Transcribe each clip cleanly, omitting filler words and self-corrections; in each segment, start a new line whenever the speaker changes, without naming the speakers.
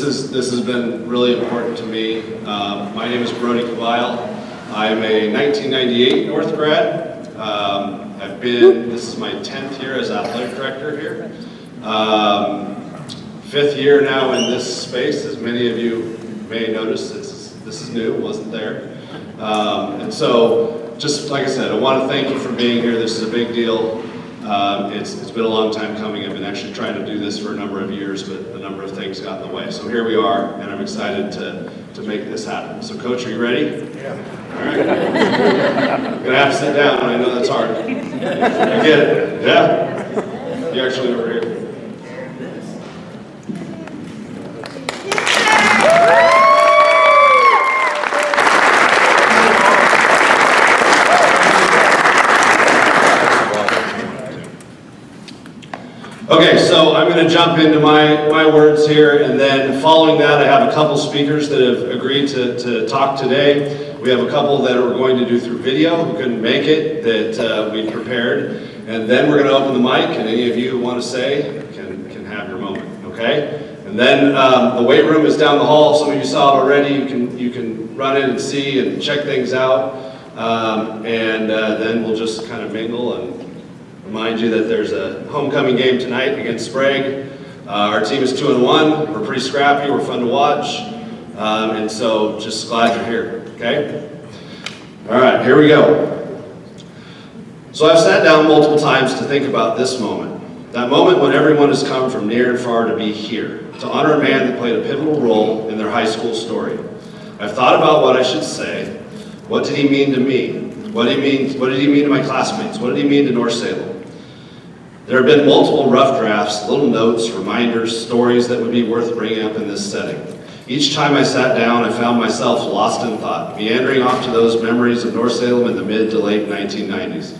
this has been really important to me. My name is Brody Cavile. I'm a 1998 North grad. This is my 10th year as athletic director here. 5th year now in this space, as many of you may notice, this is new, wasn't there. And so, just like I said, I want to thank you for being here. This is a big deal. It's been a long time coming. I've been actually trying to do this for a number of years, but a number of things got in the way. So here we are, and I'm excited to make this happen. So Coach, are you ready?
Yeah.
All right. I'm gonna have to sit down. I know that's hard. I get it. Yeah? You actually over here. Okay, so I'm going to jump into my words here, and then following that, I have a couple speakers that have agreed to talk today. We have a couple that we're going to do through video who couldn't make it that we prepared, and then we're going to open the mic, and any of you who want to say can have your moment, okay? And then the weight room is down the hall. Some of you saw it already. You can run in and see and check things out, and then we'll just kind of mingle and remind you that there's a homecoming game tonight against Sprague. Our team is 2-1. We're pretty scrappy. We're fun to watch. And so just glad you're here, okay? All right, here we go. So I've sat down multiple times to think about this moment. That moment when everyone has come from near and far to be here, to honor a man that played a pivotal role in their high school story. I've thought about what I should say. What did he mean to me? What did he mean to my classmates? What did he mean to North Salem? There have been multiple rough drafts, little notes, reminders, stories that would be worth bringing up in this setting. Each time I sat down, I found myself lost in thought, meandering off to those memories of North Salem in the mid to late 1990s.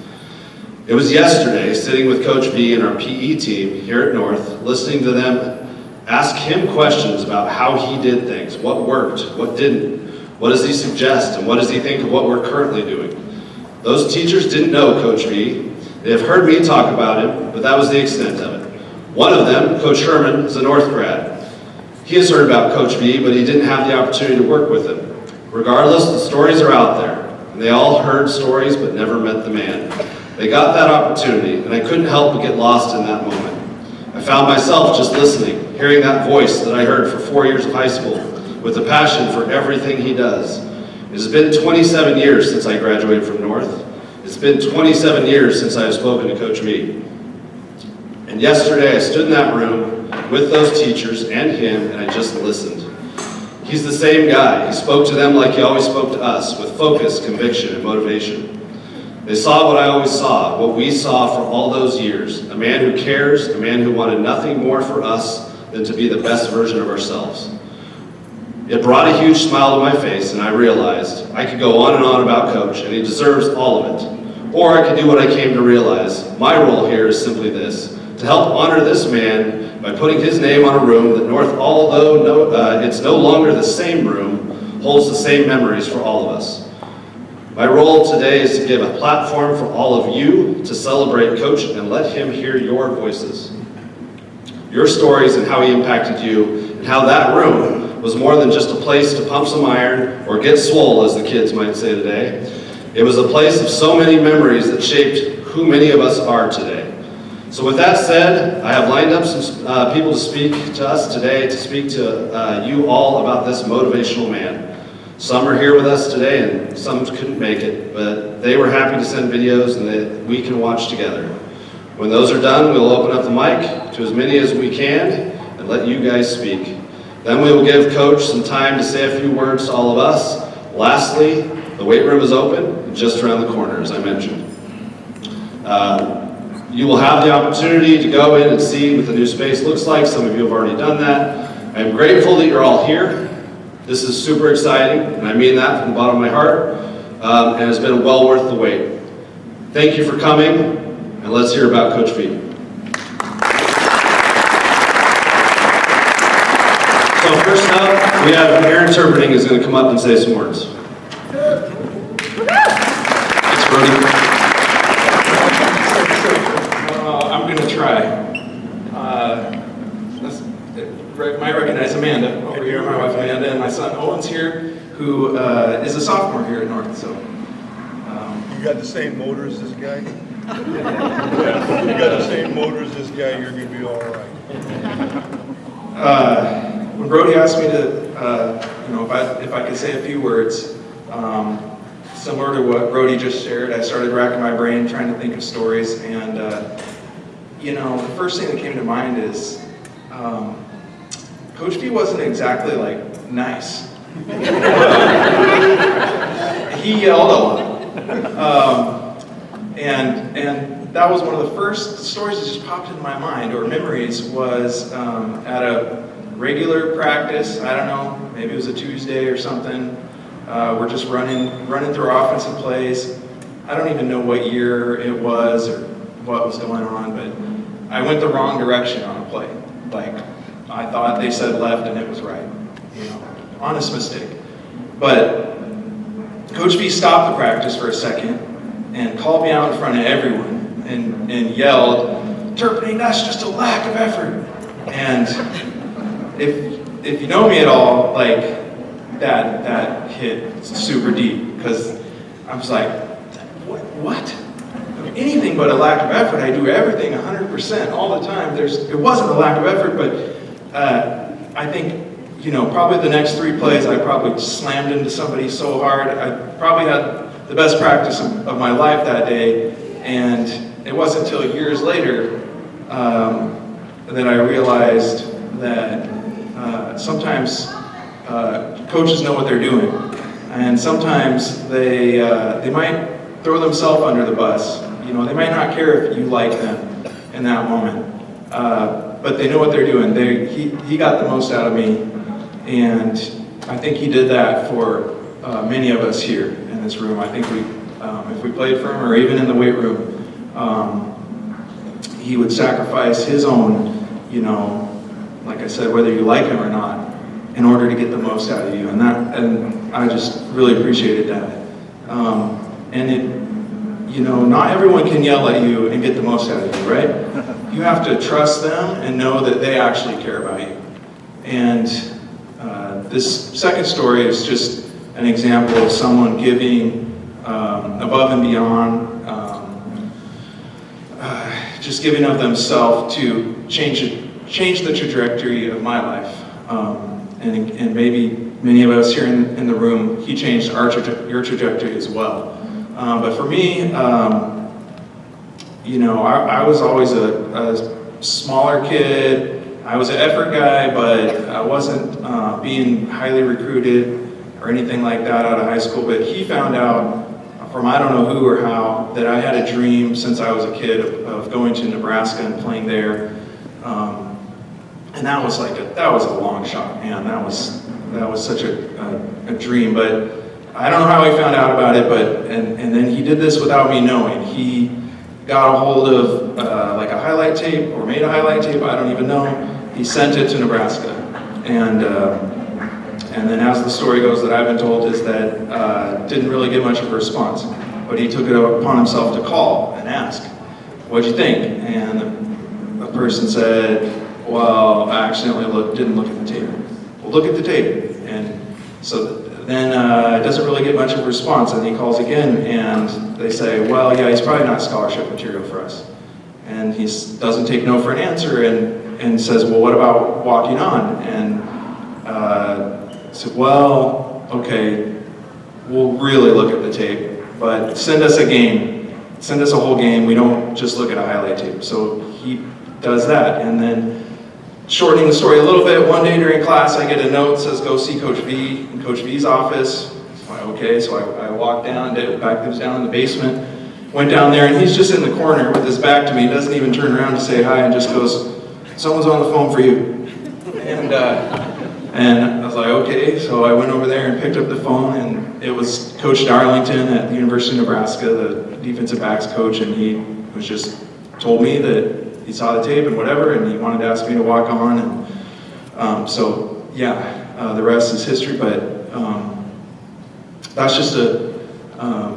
It was yesterday, sitting with Coach B and our PE team here at North, listening to them ask him questions about how he did things, what worked, what didn't, what does he suggest, and what does he think of what we're currently doing. Those teachers didn't know Coach B. They have heard me talk about him, but that was the extent of it. One of them, Coach Herman, is a North grad. He has heard about Coach B, but he didn't have the opportunity to work with him. Regardless, the stories are out there. And they all heard stories, but never met the man. They got that opportunity, and I couldn't help but get lost in that moment. I found myself just listening, hearing that voice that I heard for 4 years of high school, with a passion for everything he does. It has been 27 years since I graduated from North. It's been 27 years since I have spoken to Coach B. And yesterday I stood in that room with those teachers and him, and I just listened. He's the same guy. He spoke to them like he always spoke to us, with focus, conviction, and motivation. They saw what I always saw, what we saw for all those years, a man who cares, a man who wanted nothing more for us than to be the best version of ourselves. It brought a huge smile to my face, and I realized I could go on and on about Coach, and he deserves all of it. Or I could do what I came to realize. My role here is simply this, to help honor this man by putting his name on a room that North, although it's no longer the same room, holds the same memories for all of us. My role today is to give a platform for all of you to celebrate Coach and let him hear your voices. Your stories and how he impacted you, and how that room was more than just a place to pump some iron or get swole, as the kids might say today. It was a place of so many memories that shaped who many of us are today. So with that said, I have lined up some people to speak to us today, to speak to you all about this motivational man. Some are here with us today and some couldn't make it, but they were happy to send videos and that we can watch together. When those are done, we'll open up the mic to as many as we can and let you guys speak. Then we will give Coach some time to say a few words to all of us. Lastly, the weight room is open, just around the corner, as I mentioned. You will have the opportunity to go in and see what the new space looks like. Some of you have already done that. I'm grateful that you're all here. This is super exciting, and I mean that from the bottom of my heart, and it's been well worth the wait. Thank you for coming, and let's hear about Coach B. So first up, we have Aaron Interpreting is going to come up and say some words. Thanks, Brody.
I'm going to try. might recognize Amanda over here, my wife Amanda, and my son Owen's here, who is a sophomore here at North. So,
you got the same motor as this guy? Yeah. You got the same motor as this guy, you're gonna be all right.
When Brody asked me to, if I could say a few words, similar to what Brody just shared, I started racking my brain trying to think of stories, and the first thing that came to mind is Coach V wasn't exactly like nice. He yelled a lot, and that was one of the first stories that just popped into my mind, or memories, was at a regular practice. I don't know, maybe it was a Tuesday or something. We're just running through our offensive plays. I don't even know what year it was or what was going on, but I went the wrong direction on a play. Like, I thought they said left and it was right. Honest mistake. But Coach V stopped the practice for a second and called me out in front of everyone and yelled, "Turpinning, that's just a lack of effort." And if you know me at all, like, that hit super deep, because I was like, what? Anything but a lack of effort. I do everything 100% all the time. It wasn't a lack of effort, but I think, probably the next 3 plays, I probably slammed into somebody so hard. I probably had the best practice of my life that day, and it wasn't until years later that I realized that sometimes coaches know what they're doing, and sometimes they might throw themselves under the bus. They might not care if you like them in that moment, but they know what they're doing. He got the most out of me, and I think he did that for many of us here in this room. I think if we played for him, or even in the weight room, he would sacrifice his own, like I said, whether you like him or not, in order to get the most out of you, and I just really appreciated that. Not everyone can yell at you and get the most out of you, right? You have to trust them and know that they actually care about you. And this second story is just an example of someone giving above and beyond, just giving of themselves to change the trajectory of my life. And maybe many of us here in the room, he changed your trajectory as well. But for me, I was always a smaller kid. I was an effort guy, but I wasn't being highly recruited or anything like that out of high school. But he found out from I don't know who or how that I had a dream since I was a kid of going to Nebraska and playing there. And that was a long shot, man. That was such a dream. But I don't know how he found out about it, and then he did this without me knowing. He got a hold of like a highlight tape, or made a highlight tape, I don't even know. He sent it to Nebraska. And then as the story goes that I've been told is that didn't really get much of a response. But he took it upon himself to call and ask, "What'd you think?" And the person said, "Well, I accidentally didn't look at the tape." Well, look at the tape. And so then it doesn't really get much of a response, and he calls again, and they say, "Well, yeah, he's probably not scholarship material for us." And he doesn't take no for an answer, and says, "Well, what about walking on?" And I said, "Well, okay, we'll really look at the tape, but send us a game. Send us a whole game. We don't just look at a highlight tape." So he does that, and then shortening the story a little bit, one day during class I get a note that says, "Go see Coach V in Coach V's office." So I walked down, back was down in the basement, went down there, and he's just in the corner with his back to me, doesn't even turn around to say hi, and just goes, "Someone's on the phone for you." And I was like, okay, so I went over there and picked up the phone, and it was Coach Darlington at the University of Nebraska, the defensive backs coach, and he was just told me that he saw the tape and whatever, and he wanted to ask me to walk on, and the rest is history. But that's just a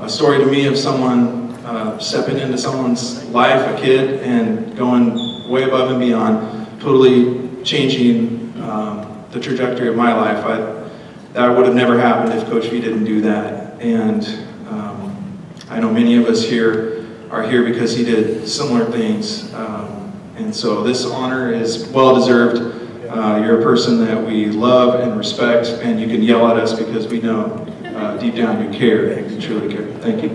story to me of someone stepping into someone's life, a kid, and going way above and beyond. totally changing the trajectory of my life. That would have never happened if Coach V didn't do that. And I know many of us here are here because he did similar things. And so this honor is well-deserved. You're a person that we love and respect, and you can yell at us because we know deep down you care, you truly care. Thank you.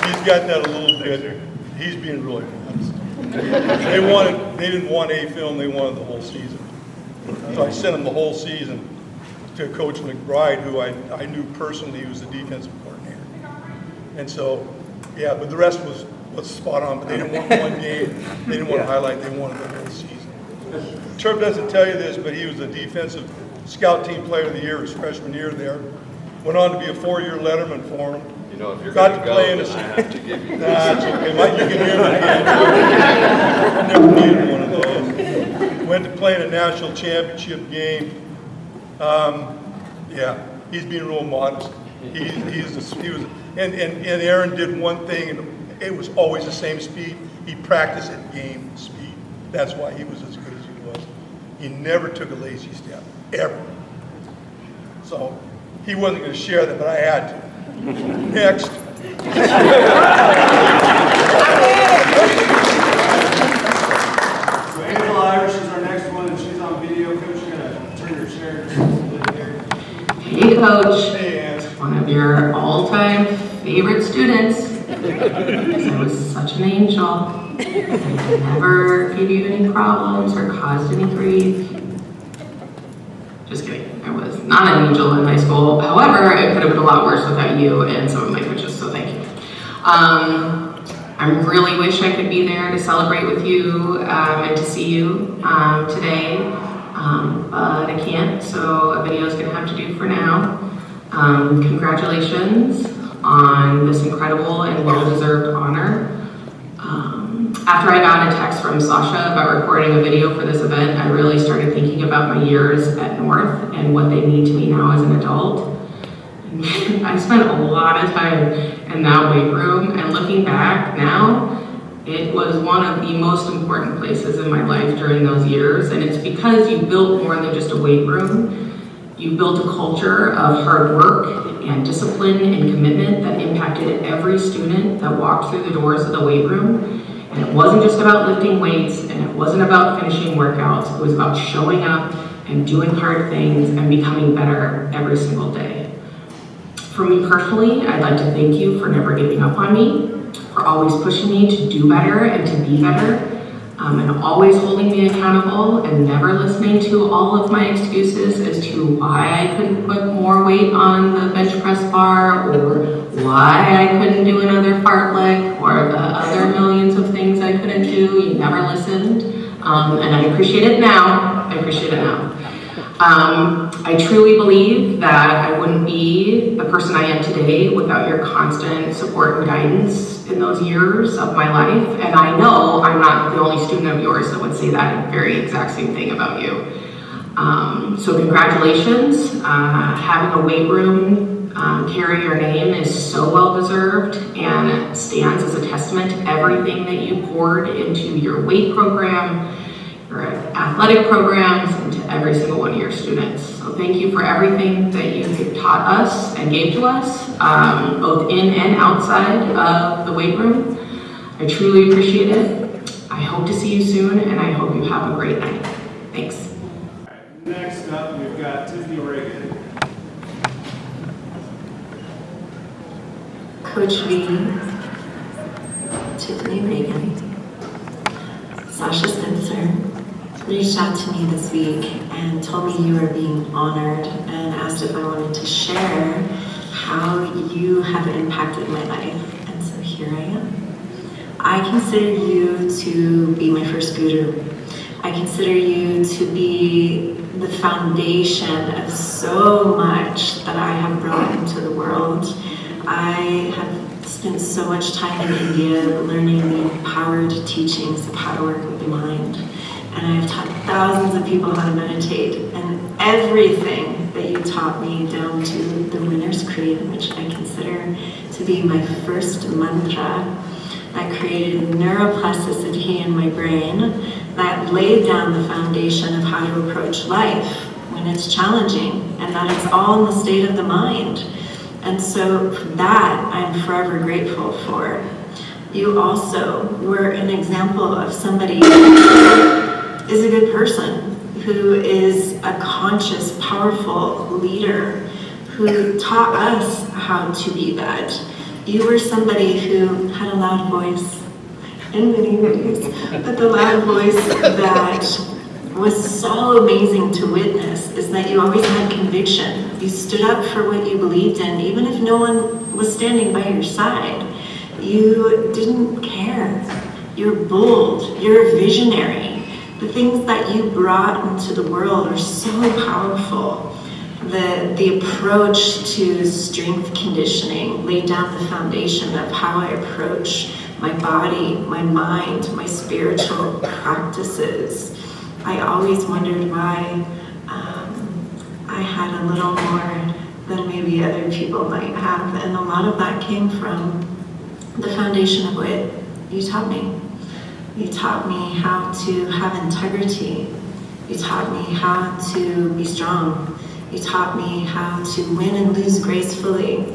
He's got that a little bit. He's being really honest. They didn't want a film, they wanted the whole season. So I sent him the whole season to Coach McBride, who I knew personally, who was the defensive coordinator. And so, yeah, but the rest was spot on, but they didn't want one game. They didn't want to highlight, they wanted the whole season. Turp doesn't tell you this, but he was the defensive scout team player of the year his freshman year there. Went on to be a 4-year letterman for him.
You know, if you're
Got
going
to
to
play
go,
in
then I have to give you
Nah,
this.
it's okay. You can hear me again. Never needed one of those. Went to play in a national championship game. Yeah, he's being real modest. He was, and Aaron did one thing, and it was always the same speed. He practiced at game speed. That's why he was as good as he was. He never took a lazy step, ever. So he wasn't going to share that, but I had to. Next.
So Angela Irish is our next one, and she's on video. Coach, you're gonna turn your chair just a little bit here.
Hey, Coach.
Hey, Ann.
One of your all-time favorite students. I was such an angel. I never gave you any problems or caused any grief. Just kidding. I was not an angel in high school. However, it could have been a lot worse without you and some of my coaches, so thank you. I really wish I could be there to celebrate with you and to see you today, but I can't, so a video is going to have to do for now. Congratulations on this incredible and well-deserved honor. After I got a text from Sasha about recording a video for this event, I really started thinking about my years at North and what they mean to me now as an adult. I spent a lot of time in that weight room, and looking back now, it was one of the most important places in my life during those years, and it's because you built more than just a weight room. You built a culture of hard work and discipline and commitment that impacted every student that walked through the doors of the weight room. And it wasn't just about lifting weights, and it wasn't about finishing workouts. It was about showing up and doing hard things and becoming better every single day. For me personally, I'd like to thank you for never giving up on me, for always pushing me to do better and to be better, and always holding me accountable and never listening to all of my excuses as to why I couldn't put more weight on the bench press bar, or why I couldn't do another fartlek, or the other millions of things I couldn't do. You never listened, and I appreciate it now. I appreciate it now. I truly believe that I wouldn't be the person I am today without your constant support and guidance in those years of my life. And I know I'm not the only student of yours that would say that very exact same thing about you. So congratulations. Having a weight room carry your name is so well deserved and stands as a testament to everything that you poured into your weight program, your athletic programs, and to every single one of your students. So thank you for everything that you taught us and gave to us, both in and outside of the weight room. I truly appreciate it. I hope to see you soon, and I hope you have a great night. Thanks.
All right, next up, we've got Tiffany Reagan.
Coach V, Tiffany Reagan, Sasha Spencer reached out to me this week and told me you were being honored and asked if I wanted to share how you have impacted my life. And so here I am. I consider you to be my first guru. I consider you to be the foundation of so much that I have brought into the world. I have spent so much time in India learning the empowered teachings of how to work with the mind. And I have taught thousands of people how to meditate, and everything that you taught me down to the Winner's Creed, which I consider to be my first mantra, that created neuroplasticity in my brain, that laid down the foundation of how to approach life when it's challenging, and that it's all in the state of the mind. And so for that, I'm forever grateful for. You also were an example of somebody who is a good person, who is a conscious, powerful leader, who taught us how to be that. You were somebody who had a loud voice in many ways, but the loud voice that was so amazing to witness is that you always had conviction. You stood up for what you believed in, even if no one was standing by your side. You didn't care. You're bold. You're a visionary. The things that you brought into the world are so powerful. The approach to strength conditioning laid down the foundation of how I approach my body, my mind, my spiritual practices. I always wondered why I had a little more than maybe other people might have, and a lot of that came from the foundation of what you taught me. You taught me how to have integrity. You taught me how to be strong. You taught me how to win and lose gracefully.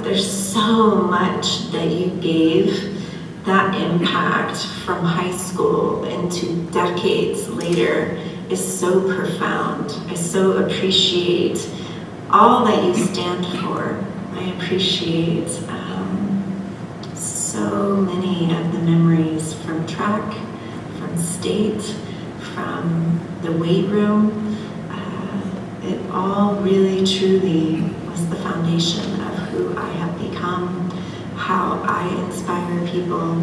There's so much that you gave. That impact from high school into decades later is so profound. I so appreciate all that you stand for. I appreciate so many of the memories from track, from state, from the weight room. It all really truly was the foundation of who I have become, how I inspire people,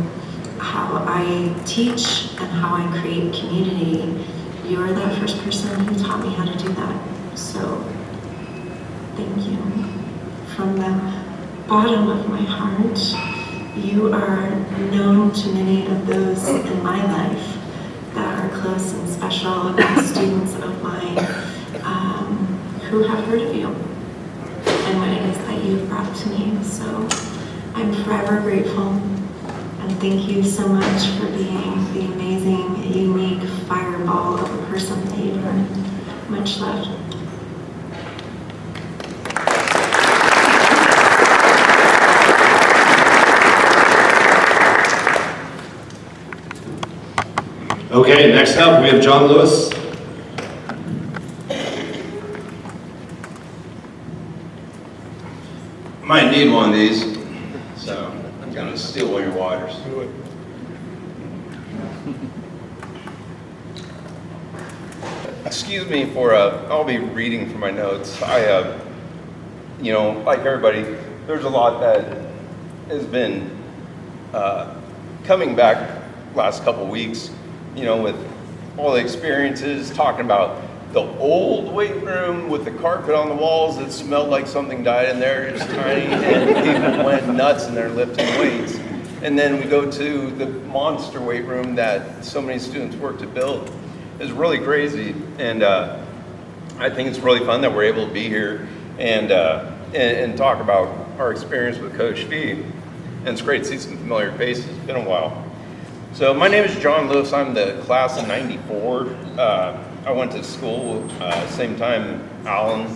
how I teach, and how I create community. You're that first person who taught me how to do that. So, thank you. From the bottom of my heart, you are known to many of those in my life that are close and special, and students of mine who have heard of you and what it is that you've brought to me. So I'm forever grateful, and thank you so much for being the amazing, unique fireball of a person that you are. Much love.
Okay, next up we have John Lewis.
I might need one of these, so I'm gonna steal one of your waters.
Do it.
Excuse me for, I'll be reading from my notes. You know, like everybody, there's a lot that has been coming back last couple weeks, you know, with all the experiences, talking about the old weight room with the carpet on the walls that smelled like something died in there, just tiny, and people went nuts in there lifting weights. And then we go to the monster weight room that so many students work to build. It's really crazy, and I think it's really fun that we're able to be here and talk about our experience with Coach V. And it's great to see some familiar faces. It's been a while. So my name is John Lewis. I'm the class of '94. I went to school same time Alan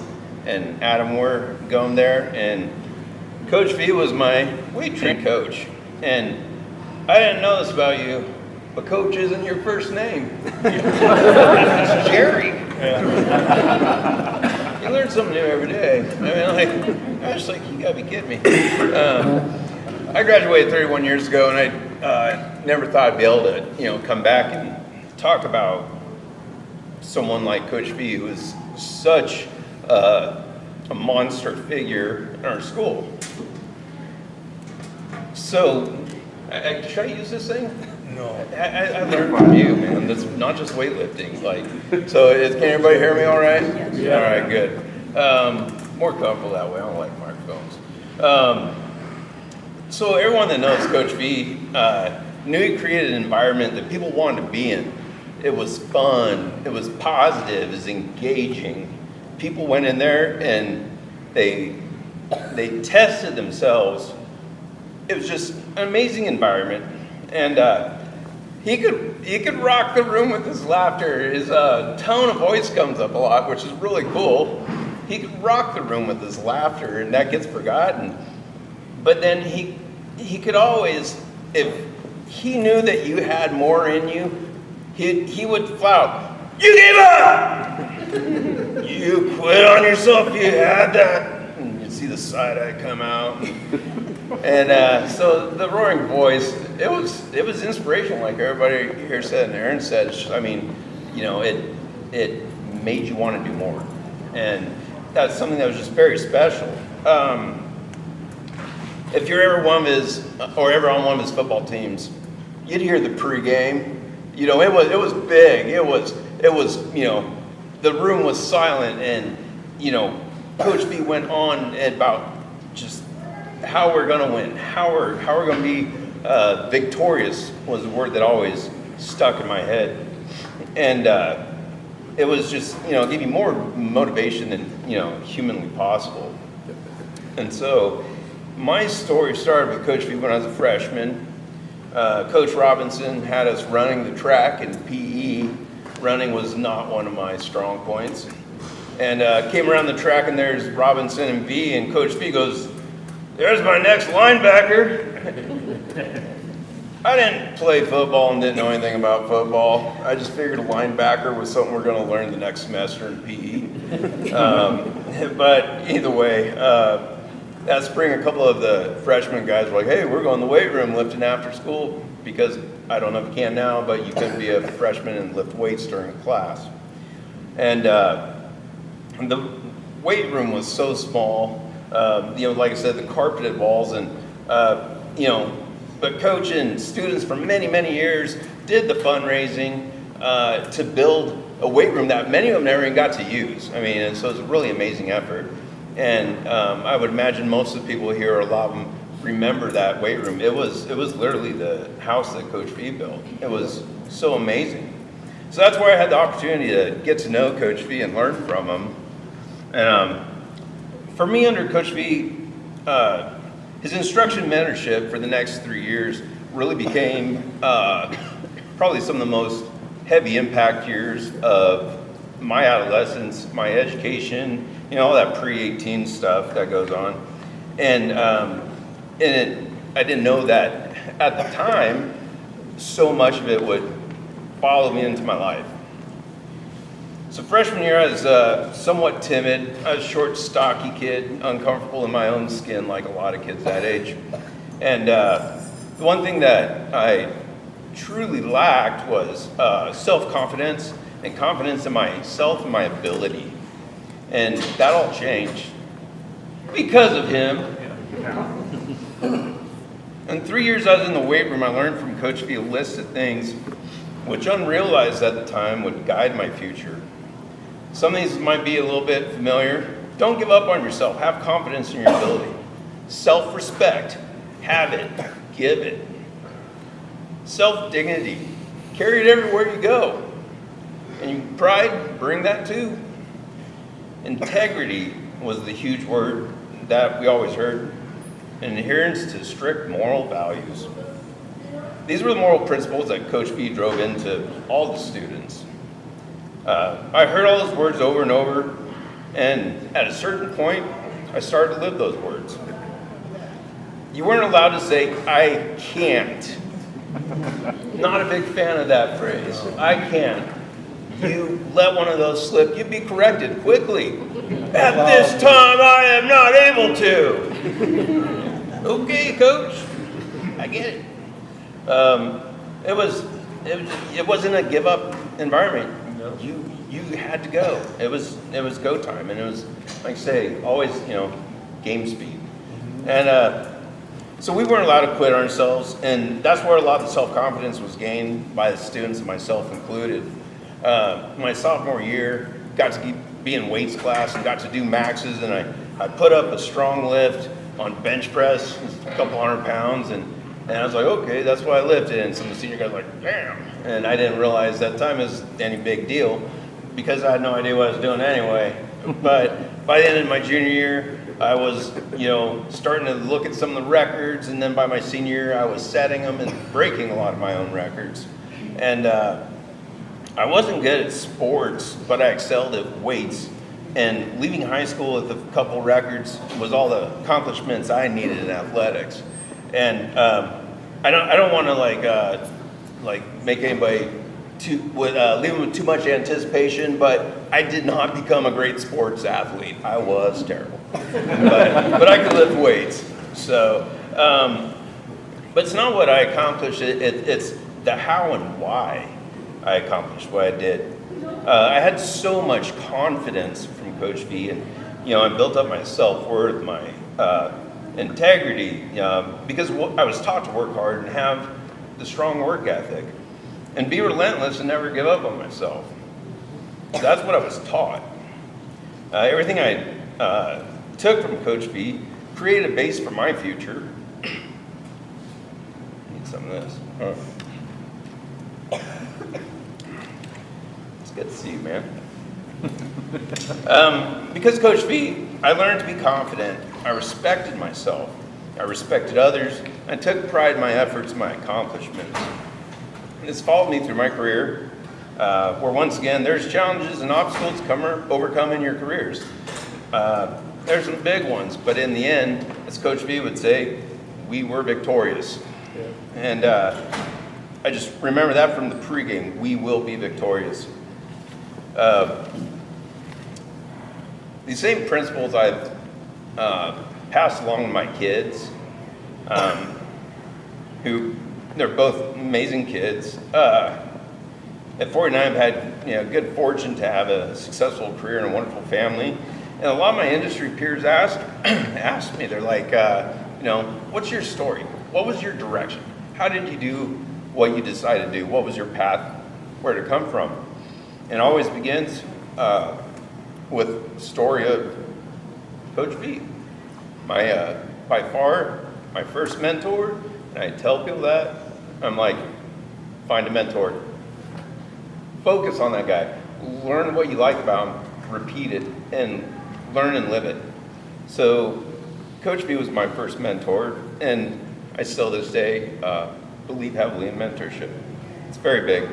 and Adam were going there, and Coach V was my weight training coach. And I didn't know this about you, but Coach isn't your first name. It's Jerry. You learn something new every day. I mean, like, I was like, you gotta be kidding me. I graduated 31 years ago, and I never thought I'd be able to, you know, come back and talk about someone like Coach V, who is such a monster figure in our school. So, should I use this thing?
No.
I learned from you, man. That's not just weightlifting. Like, so can everybody hear me all right? Yeah. All right, good. More comfortable that way. I don't like microphones. So everyone that knows Coach V knew he created an environment that people wanted to be in. It was fun. It was positive. It was engaging. People went in there and they tested themselves. It was just an amazing environment, and he could rock the room with his laughter. His tone of voice comes up a lot, which is really cool. He could rock the room with his laughter, and that gets forgotten. But then he could always, if he knew that you had more in you, he would flout, "You gave up! You quit on yourself, you had that." And you'd see the side eye come out. And so the roaring voice, it was inspirational, like everybody here said and Aaron said. I mean, you know, it made you want to do more. And that's something that was just very special. If you're ever on one of his football teams, you'd hear the pregame. You know, it was big. It was, you know, the room was silent, and, you know, Coach B went on about just how we're going to win, how we're going to be victorious was the word that always stuck in my head. And it was just, you know, give you more motivation than, you know, humanly possible. And so my story started with Coach B when I was a freshman. Coach Robinson had us running the track in PE. Running was not one of my strong points. And came around the track, and there's Robinson and B, and Coach B goes, "There's my next linebacker." I didn't play football and didn't know anything about football. I just figured a linebacker was something we're going to learn the next semester in PE. But either way, that spring, a couple of the freshman guys were like, "Hey, we're going to the weight room lifting after school," because I don't know if you can now, but you couldn't be a freshman and lift weights during class. And the weight room was so small. You know, like I said, the carpeted walls, and you know, but Coach and students for many, many years did the fundraising to build a weight room that many of them never even got to use. I mean, and so it's a really amazing effort. And I would imagine most of the people here, or a lot of them, remember that weight room. It was literally the house that Coach B built. It was so amazing. So that's where I had the opportunity to get to know Coach B and learn from him. And for me, under Coach B, his instruction mentorship for the next 3 years really became probably some of the most heavy impact years of my adolescence, my education, you know, all that pre-18 stuff that goes on. And I didn't know that at the time, so much of it would follow me into my life. So freshman year, I was somewhat timid. I was a short, stocky kid, uncomfortable in my own skin like a lot of kids that age. And the one thing that I truly lacked was self-confidence and confidence in myself and my ability. And that all changed because of him. In 3 years I was in the weight room, I learned from Coach B a list of things which, unrealized at the time, would guide my future. Some of these might be a little bit familiar. Don't give up on yourself. Have confidence in your ability. Self-respect. Have it. Give it. Self-dignity. Carry it everywhere you go. And pride, bring that too. Integrity was the huge word that we always heard. And adherence to strict moral values. These were the moral principles that Coach B drove into all the students. I heard all those words over and over, and at a certain point, I started to live those words. You weren't allowed to say, "I can't." Not a big fan of that phrase. I can't. You let one of those slip, you'd be corrected quickly. "At this time, I am not able to." Okay, Coach, I get it. It wasn't a give up environment. You had to go. It was go time, and it was, like I say, always, you know, game speed. And so we weren't allowed to quit ourselves, and that's where a lot of the self-confidence was gained by the students, and myself included. My sophomore year, got to be in weights class and got to do maxes, and I put up a strong lift on bench press, a couple 100 pounds, and And I was like, okay, that's what I lifted. And some of the senior guys were like, damn. And I didn't realize that time was any big deal because I had no idea what I was doing anyway. But by the end of my junior year, I was, starting to look at some of the records. And then by my senior year, I was setting them and breaking a lot of my own records. And I wasn't good at sports, but I excelled at weights. And leaving high school with a couple records was all the accomplishments I needed in athletics. And I don't want to like make anybody leave them with too much anticipation, but I did not become a great sports athlete. I was terrible, but I could lift weights. So, but it's not what I accomplished. It's the how and why I accomplished what I did. I had so much confidence from Coach V, and I built up my self-worth, my integrity, because I was taught to work hard and have the strong work ethic, and be relentless and never give up on myself. That's what I was taught. Everything I took from Coach V created a base for my future. Need some of this. It's good to see you, man. Because Coach V, I learned to be confident. I respected myself. I respected others. I took pride in my efforts and my accomplishments. And it's followed me through my career, where once again, there's challenges and obstacles to overcome in your careers. There's some big ones, but in the end, as Coach V would say, we were victorious. Yeah. And I just remember that from the pregame, we will be victorious. These same principles I've passed along to my kids, who they're both amazing kids. At 49, I've had good fortune to have a successful career and a wonderful family. And a lot of my industry peers asked me, they're like, what's your story? What was your direction? How did you do what you decided to do? What was your path? Where did it come from? And it always begins with the story of Coach V. By far, my first mentor, and I tell people that, I'm like, find a mentor. Focus on that guy. Learn what you like about him, repeat it, and learn and live it. So Coach V was my first mentor, and I still to this day believe heavily in mentorship. It's very big.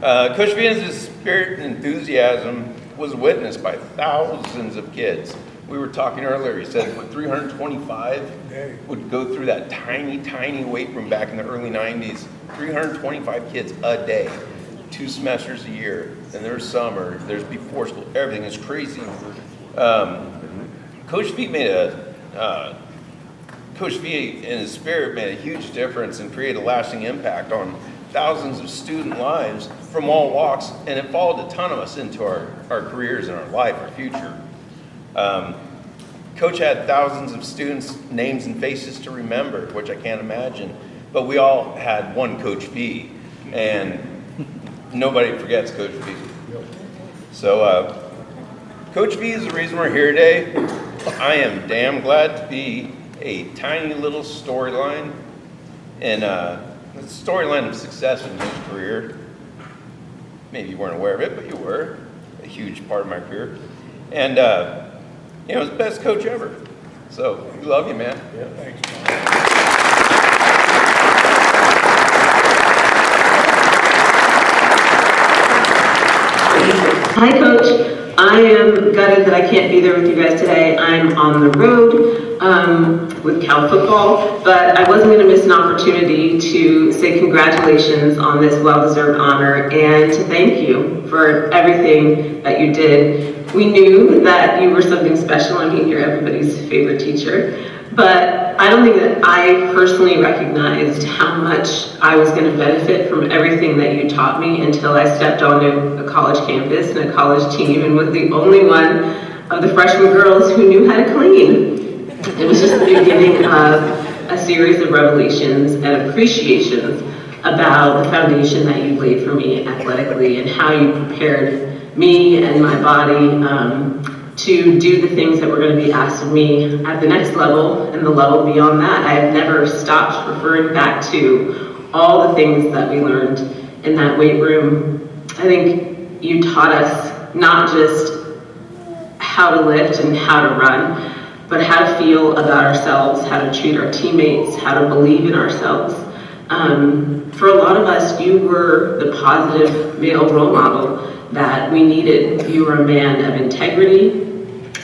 Coach V's spirit and enthusiasm was witnessed by thousands of kids. We were talking earlier, he said 325 would go through that tiny, tiny weight room back in the early 90s. 325 kids a day, 2 semesters a year. And there's summer, there's before school, everything is crazy. Coach V in his spirit made a huge difference and created a lasting impact on thousands of student lives from all walks, and it followed a ton of us into our careers and our life, our future. Coach had thousands of students' names and faces to remember, which I can't imagine, but we all had one Coach V, and nobody forgets Coach V. So Coach V is the reason we're here today. I am damn glad to be a tiny little storyline, and the storyline of success in his career. Maybe you weren't aware of it, but you were. A huge part of my career. And, he was the best coach ever. So, we love you, man.
Yeah, thanks.
Hi, Coach. I am gutted that I can't be there with you guys today. I'm on the road with Cal football, but I wasn't going to miss an opportunity to say congratulations on this well-deserved honor and to thank you for everything that you did. We knew that you were something special. I mean, you're everybody's favorite teacher, but I don't think that I personally recognized how much I was going to benefit from everything that you taught me until I stepped onto a college campus and a college team and was the only one of the freshman girls who knew how to clean. It was just the beginning of a series of revelations and appreciations about the foundation that you laid for me athletically and how you prepared me and my body to do the things that were going to be asked of me at the next level and the level beyond that. I have never stopped referring back to all the things that we learned in that weight room. I think you taught us not just how to lift and how to run, but how to feel about ourselves, how to treat our teammates, how to believe in ourselves. For a lot of us, you were the positive male role model that we needed. You were a man of integrity.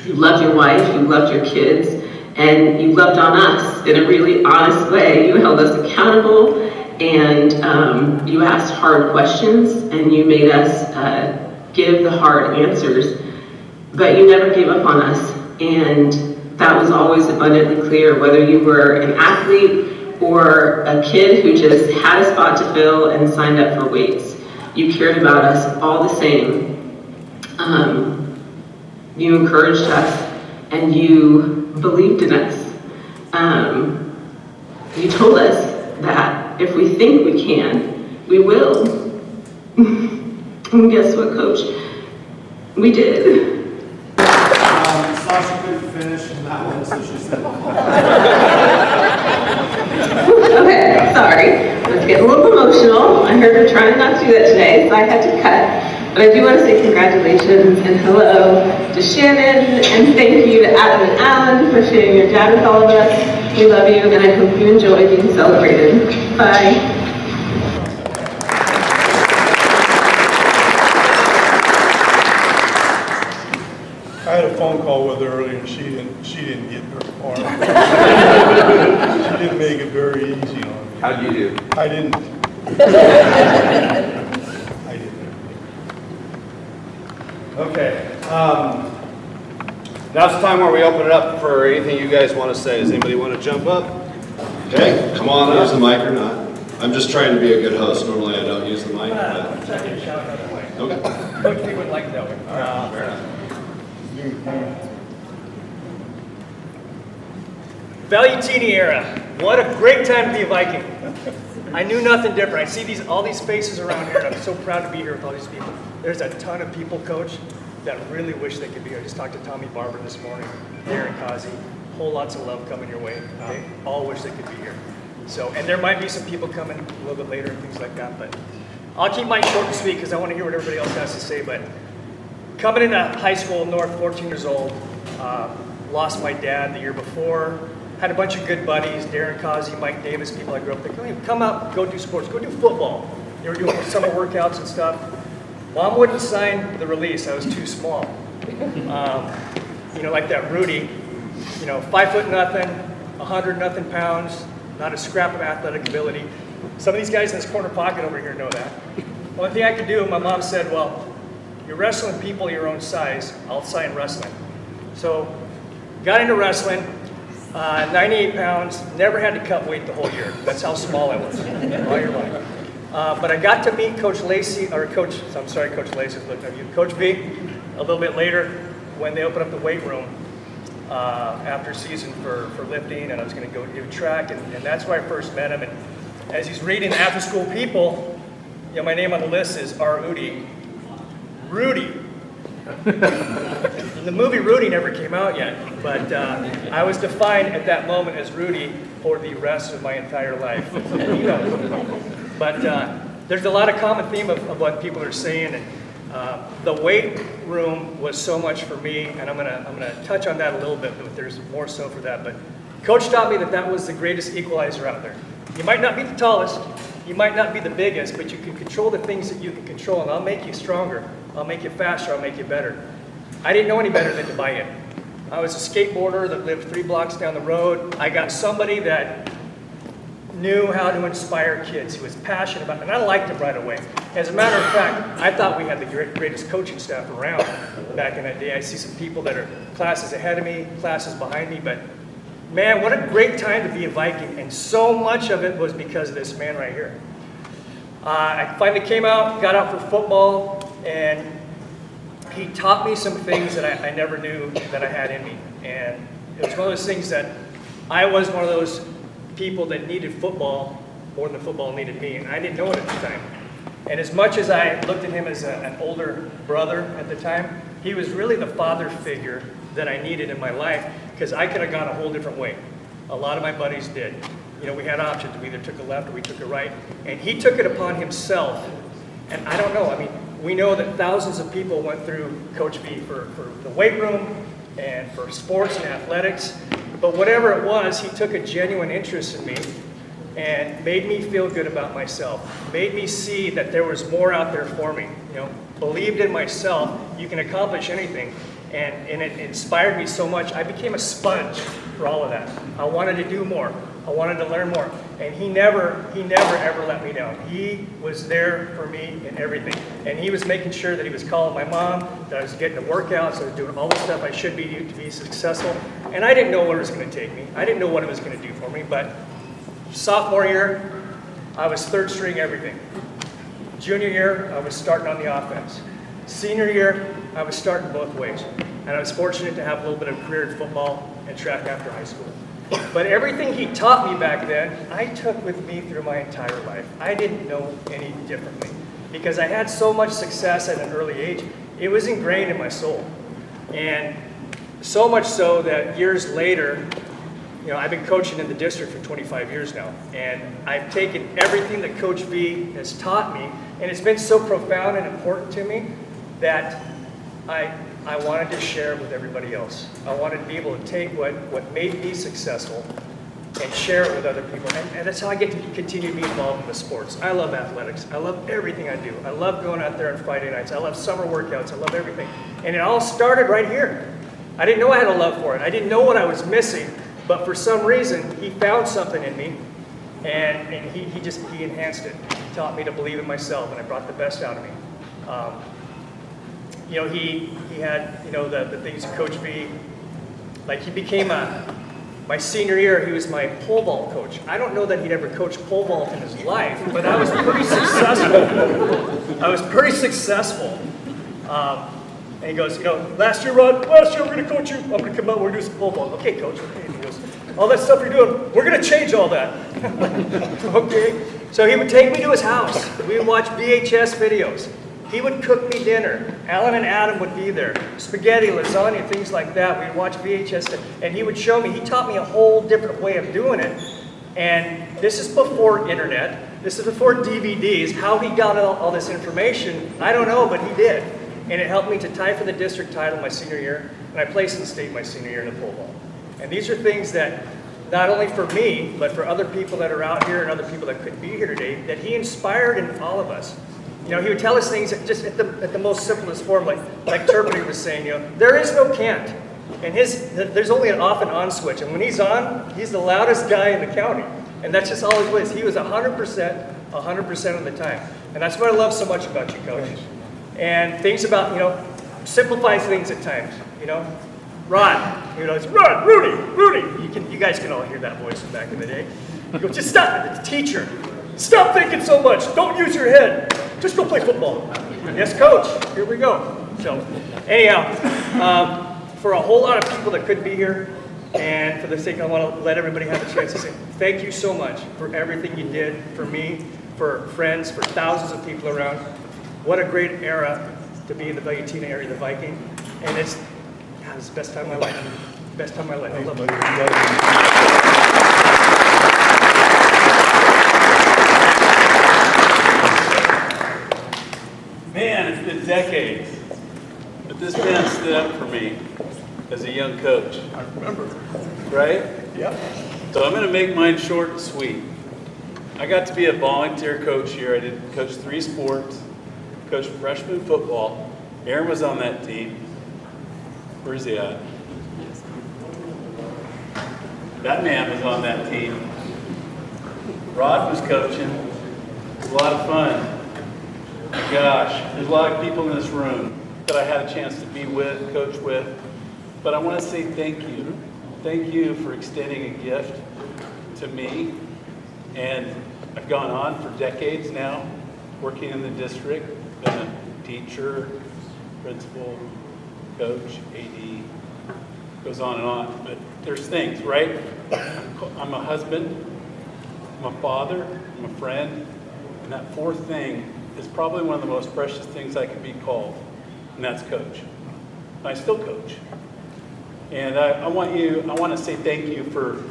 You loved your wife, you loved your kids, and you loved on us in a really honest way. You held us accountable, and you asked hard questions, and you made us give the hard answers, but you never gave up on us, and that was always abundantly clear, whether you were an athlete or a kid who just had a spot to fill and signed up for weights. You cared about us all the same. You encouraged us, and you believed in us. You told us that if we think we can, we will. And guess what, Coach? We did.
Sasha couldn't finish that one, so she said.
Okay, sorry. Let's get a little emotional. I heard her trying not to do that today, so I had to cut. But I do want to say congratulations and hello to Shannon, and thank you to Adam and Alan for sharing your dad with all of us. We love you, and I hope you enjoy being celebrated. Bye.
I had a phone call with her earlier, and she didn't get very far. She didn't make it very easy on me.
How'd you do?
I didn't. I didn't.
Okay. Now's the time where we open it up for anything you guys want to say. Does anybody want to jump up? Okay, come on, use the mic or not. I'm just trying to be a good host. Normally I don't use the mic. But... Okay.
Coach B would like that one.
Fair enough.
Valutini era. What a great time to be a Viking. I knew nothing different. I see all these faces around here, and I'm so proud to be here with all these people. There's a ton of people, Coach, that really wish they could be here. I just talked to Tommy Barber this morning, Darren Kazi. Whole lots of love coming your way. They all wish they could be here. So, and there might be some people coming a little bit later and things like that, but I'll keep mine short and sweet because I want to hear what everybody else has to say. But coming into high school, North, 14 years old, lost my dad the year before. Had a bunch of good buddies, Darren Kazi, Mike Davis, people I grew up with. Hey, come out, go do sports, go do football. They were doing summer workouts and stuff. Mom wouldn't sign the release, I was too small. Like that Rudy, 5 foot nothing, 100 nothing pounds, not a scrap of athletic ability. Some of these guys in this corner pocket over here know that. One thing I could do, my mom said, well, you're wrestling people your own size, I'll sign wrestling. So, got into wrestling, 98 pounds, never had to cut weight the whole year. That's how small I was, all year long. But I got to meet Coach Lacey, Coach Lacey's looking at you, Coach V, a little bit later when they opened up the weight room after season for lifting, and I was going to go do track, and that's where I first met him. And as he's reading after school people, my name on the list is R. Udi. Rudy. The movie Rudy never came out yet, but I was defined at that moment as Rudy for the rest of my entire life. But there's a lot of common theme of what people are saying, and the weight room was so much for me, and I'm gonna touch on that a little bit, but there's more so for that. But Coach taught me that was the greatest equalizer out there. You might not be the tallest, you might not be the biggest, but you can control the things that you can control, and I'll make you stronger, I'll make you faster, I'll make you better. I didn't know any better than to buy in. I was a skateboarder that lived 3 blocks down the road. I got somebody that knew how to inspire kids. He was passionate about it, and I liked him right away. As a matter of fact, I thought we had the greatest coaching staff around back in that day. I see some people that are classes ahead of me, classes behind me, but man, what a great time to be a Viking, and so much of it was because of this man right here. I finally came out, got out for football, and he taught me some things that I never knew that I had in me. And it was one of those things that I was one of those people that needed football more than football needed me, and I didn't know it at the time. And as much as I looked at him as an older brother at the time, He was really the father figure that I needed in my life, because I could have gone a whole different way. A lot of my buddies did. You know, we had options. We either took a left or we took a right. And he took it upon himself. And I don't know, I mean, we know that thousands of people went through Coach V for the weight room and for sports and athletics. But whatever it was, he took a genuine interest in me and made me feel good about myself. Made me see that there was more out there for me. You know, believed in myself. You can accomplish anything. And it inspired me so much. I became a sponge for all of that. I wanted to do more. I wanted to learn more. And he never ever let me down. He was there for me in everything. And he was making sure that he was calling my mom, that I was getting the workouts, I was doing all the stuff I should be to be successful. And I didn't know where it was going to take me. I didn't know what it was going to do for me. But sophomore year, I was third string everything. Junior year, I was starting on the offense. Senior year, I was starting both ways. And I was fortunate to have a little bit of career in football and track after high school. But everything he taught me back then, I took with me through my entire life. I didn't know any differently. Because I had so much success at an early age, it was ingrained in my soul. And so much so that years later, you know, I've been coaching in the district for 25 years now. And I've taken everything that Coach V has taught me, and it's been so profound and important to me that I wanted to share it with everybody else. I wanted to be able to take what made me successful and share it with other people. And that's how I get to continue to be involved in the sports. I love athletics. I love everything I do. I love going out there on Friday nights. I love summer workouts. I love everything. And it all started right here. I didn't know I had a love for it. I didn't know what I was missing. But for some reason, he found something in me, and he enhanced it. He taught me to believe in myself, and I brought the best out of me. You know, he had, you know, the things that Coach V, like he became my senior year, he was my pole vault coach. I don't know that he'd ever coached pole vault in his life, but I was pretty successful. I was pretty successful. And he goes, you know, last year we're going to coach you. I'm going to come out, we're going to do some pole vault. Okay, coach. Okay. He goes, all that stuff you're doing, we're going to change all that. Okay. So he would take me to his house. We would watch VHS videos. He would cook me dinner. Alan and Adam would be there. Spaghetti, lasagna, things like that. We'd watch VHS, and he would show me. He taught me a whole different way of doing it. And this is before internet. This is before DVDs. How he got all this information, I don't know, but he did. And it helped me to tie for the district title my senior year, and I placed in state my senior year in the pole vault. And these are things that, not only for me, but for other people that are out here and other people that couldn't be here today, that he inspired in all of us. You know, he would tell us things just at the most simplest form, like Turpin was saying, you know, there is no can't. And there's only an off and on switch. And when he's on, he's the loudest guy in the county. And that's just all he was. He was 100% of the time. And that's what I love so much about you, Coach. And things about, you know, simplify things at times, you know. Rod, you know, it's Rod, Rudy. You guys can all hear that voice from back in the day. You go, just stop it, it's a teacher. Stop thinking so much. Don't use your head. Just go play football. Yes, coach. Here we go. So, anyhow, for a whole lot of people that couldn't be here, and for the sake, I want to let everybody have a chance to say thank you so much for everything you did for me, for friends, for thousands of people around. What a great era to be in the Valentina area, the Viking, and it's the best time of my life. Best time of my life. I love it.
Man, it's been decades, but this man stood up for me as a young coach.
I remember.
Right?
Yep.
So I'm going to make mine short and sweet. I got to be a volunteer coach here. I did coach 3 sports, coached freshman football. Aaron was on that team. Where's he at? That man was on that team. Rod was coaching. It was a lot of fun. Gosh, there's a lot of people in this room that I had a chance to be with, coach with. But I want to say thank you. Thank you for extending a gift to me. And I've gone on for decades now, working in the district, been a teacher, principal, coach, AD, goes on and on. But there's things, right? I'm a husband, I'm a father, I'm a friend, and that 4th thing is probably one of the most precious things I could be called, and that's coach. I still coach. And I want to say thank you for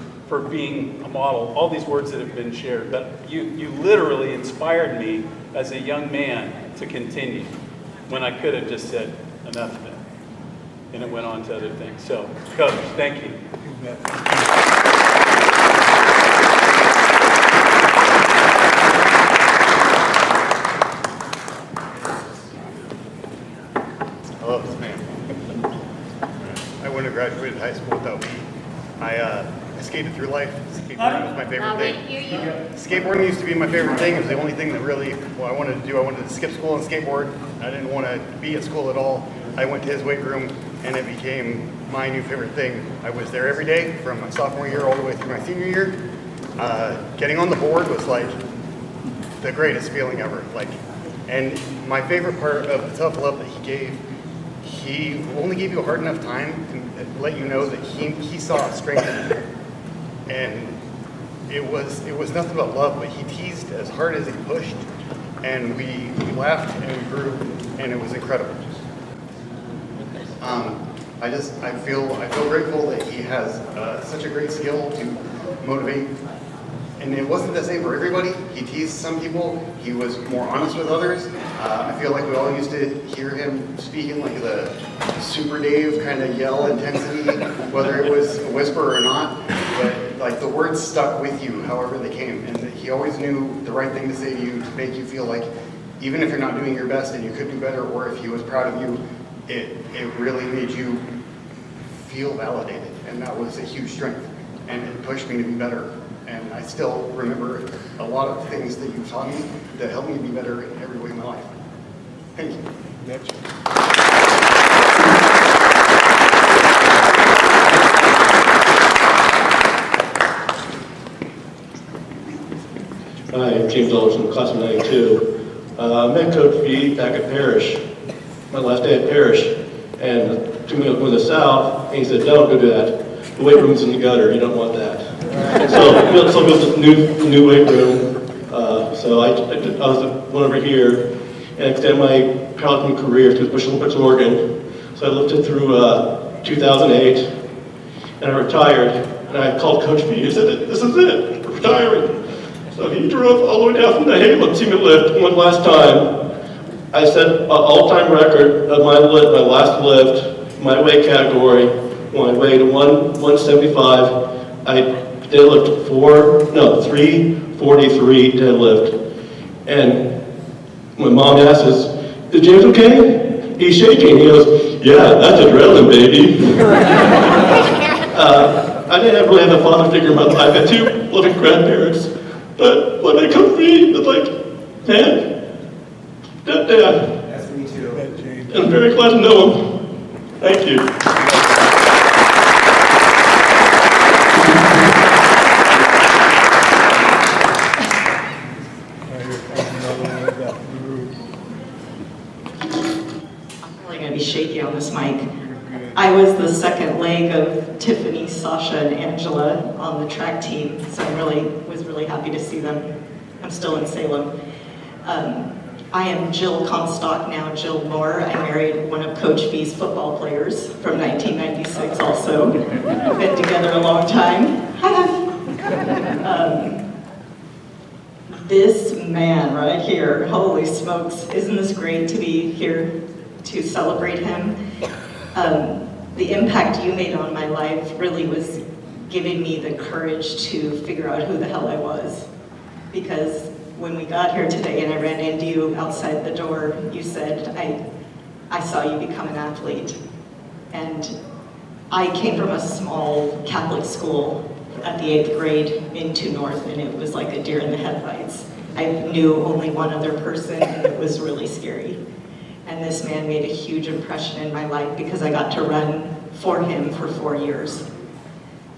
being a model. All these words that have been shared, but you literally inspired me as a young man to continue when I could have just said enough of it. And it went on to other things. So, Coach, thank you.
I love this man. I wouldn't have graduated high school without me. I skated through life. Skateboarding was my favorite thing. Skateboarding used to be my favorite thing. It was the only thing that really, I wanted to do. I wanted to skip school and skateboard. I didn't want to be at school at all. I went to his weight room, and it became my new favorite thing. I was there every day from my sophomore year all the way through my senior year. Getting on the board was like the greatest feeling ever. And my favorite part of the tough love that he gave, he only gave you a hard enough time to let you know that he saw strength in you. And it was nothing but love, but he teased as hard as he pushed, and we laughed and we grew, and it was incredible. I feel grateful that he has such a great skill to motivate. And it wasn't the same for everybody. He teased some people. He was more honest with others. I feel like we all used to hear him speaking like the Super Dave kind of yell intensity, whether it was a whisper or not. But like the words stuck with you however they came. And he always knew the right thing to say to you to make you feel like even if you're not doing your best and you could do better, or if he was proud of you, it really made you feel validated. And that was a huge strength. And it pushed me to be better. And I still remember a lot of things that you taught me that helped me be better in every way of my life. Thank you.
Hi, I'm James Ellison, class of 92. I met Coach V back at Parrish, my last day at Parrish, and took me up to the south, and he said, "Don't go do that. The weight room's in the gutter, you don't want that." So we built this new weight room. So I went over here and extended my powerlifting career to Bushel Olympics, Oregon. So I lifted through 2008, and I retired. And I called Coach V. He said, "This is it, we're retiring." So he drove all the way down from the Salem to see me lift. One last time, I set an all-time record of my last lift, my weight category. When I weighed 175, I deadlift 343 deadlift. And my mom asked us, "Is James okay?" He's shaking. He goes, "Yeah, that's adrenaline, baby." I didn't really have a father figure in my life. I had two living grandparents. But when they come to me, it's like, man, Dad.
That's me too.
And I'm very glad to know him. Thank you.
Going to be shaky on this mic. I was the second leg of Tiffany, Sasha, and Angela on the track team, so I was really happy to see them. I'm still in Salem. I am Jill Comstock, now Jill Moore. I married one of Coach V's football players from 1996 also. We've been together a long time. This man right here, holy smokes, isn't this great to be here to celebrate him? The impact you made on my life really was giving me the courage to figure out who the hell I was. Because when we got here today and I ran into you outside the door, you said, I saw you become an athlete. And I came from a small Catholic school at the 8th grade into North, and it was like a deer in the headlights. I knew only one other person, and it was really scary. And this man made a huge impression in my life because I got to run for him for 4 years.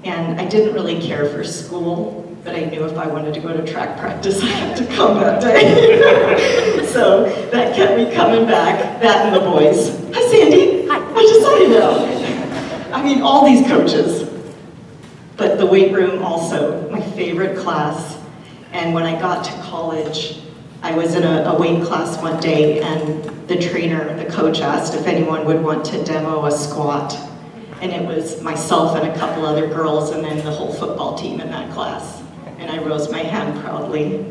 And I didn't really care for school, but I knew if I wanted to go to track practice, I had to come that day. So that kept me coming back, that and the boys. Hi, Sandy. Hi. I just saw you now. I mean, all these coaches. But the weight room also, my favorite class. And when I got to college, I was in a weight class one day, and the coach asked if anyone would want to demo a squat. And it was myself and a couple other girls, and then the whole football team in that class. And I rose my hand proudly,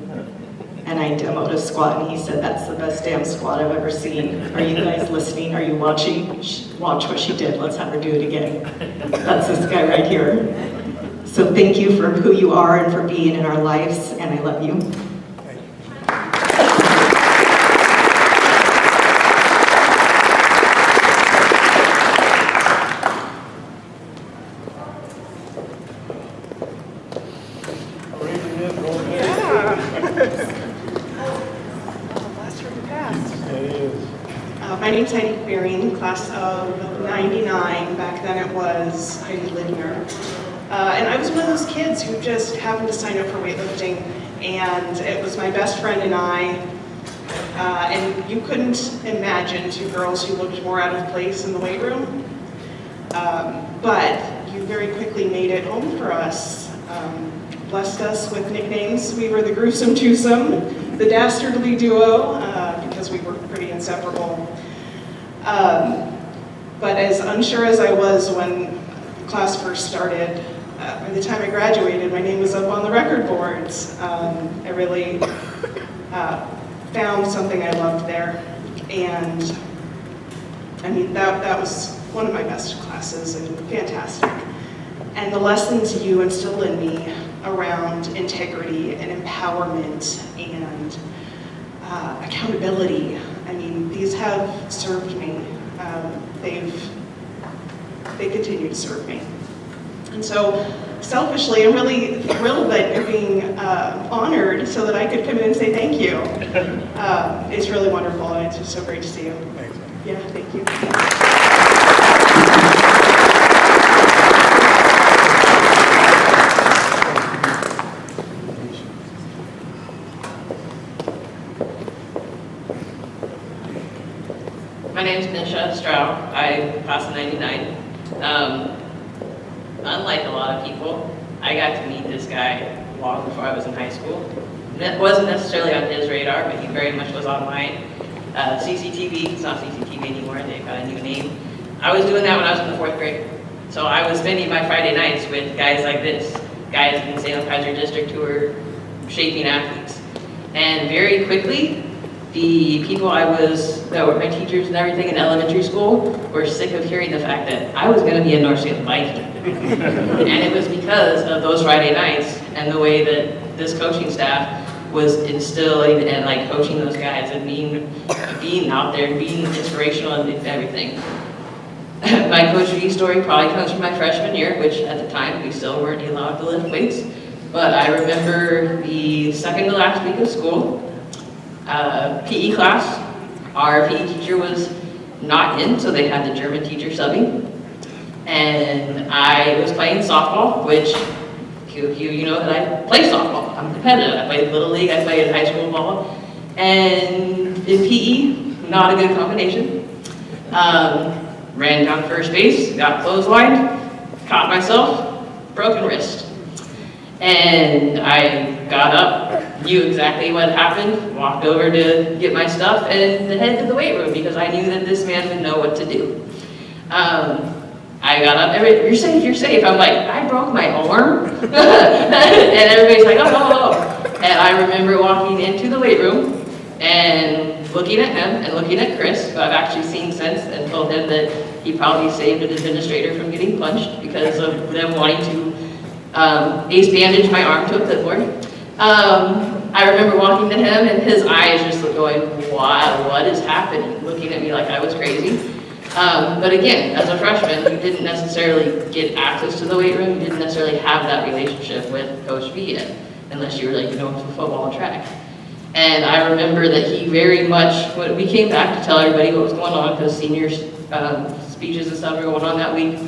and I demoed a squat, and he said, "That's the best damn squat I've ever seen. Are you guys listening? Are you watching? Watch what she did. Let's have her do it again." That's this guy right here. So thank you for who you are and for being in our lives, and I love you.
My name's Heidi Queering, class of 99. Back then it was Heidi Lidner. And I was one of those kids who just happened to sign up for weightlifting, and it was my best friend and I. And you couldn't imagine two girls who looked more out of place in the weight room. But you very quickly made it home for us. Blessed us with nicknames. We were the Gruesome Twosome, the Dastardly Duo, because we were pretty inseparable. But as unsure as I was when class first started, by the time I graduated, my name was up on the record boards. I really found something I loved there. And I mean, that was one of my best classes and fantastic. And the lessons you instilled in me around integrity and empowerment and accountability, I mean, these have served me. They continue to serve me. And so, selfishly, I'm really thrilled that you're being honored so that I could come in and say thank you. It's really wonderful, and it's just so great to see you.
Thanks.
Yeah, thank you.
My name's Nisha Stroud. I passed in 99. Unlike a lot of people, I got to meet this guy long before I was in high school. It wasn't necessarily on his radar, but he very much was on mine. CCTV, it's not CCTV anymore, they've got a new name. I was doing that when I was in the 4th grade. So I was spending my Friday nights with guys like this, guys in Salem Kaiser District who were shaping athletes. And very quickly, the people that were my teachers and everything in elementary school were sick of hearing the fact that I was going to be a North Salem Viking. And it was because of those Friday nights and the way that this coaching staff was instilling and like coaching those guys and being out there and being inspirational and everything. My Coach V story probably comes from my freshman year, which at the time we still weren't allowed to lift weights. But I remember the second to last week of school, PE class, our PE teacher was not in, so they had the German teacher subbing. And I was playing softball, which you know that I play softball. I'm competitive. I played Little League, I played high school ball. And in PE, not a good combination. Ran down first base, got clotheslined, caught myself, broken wrist. And I got up, knew exactly what happened, walked over to get my stuff, and head to the weight room because I knew that this man would know what to do. I got up, you're safe, you're safe. I'm like, I broke my arm? And everybody's like, oh. And I remember walking into the weight room and looking at him and looking at Chris, who I've actually seen since, and told him that he probably saved an administrator from getting punched because of them wanting to ace bandage my arm to a clipboard. I remember walking to him and his eyes just going, wow, what is happening? Looking at me like I was crazy. But again, as a freshman, you didn't necessarily get access to the weight room. You didn't necessarily have that relationship with Coach V yet, unless you were like, football and track. And I remember that he very much, when we came back to tell everybody what was going on, because senior speeches and stuff were going on that week,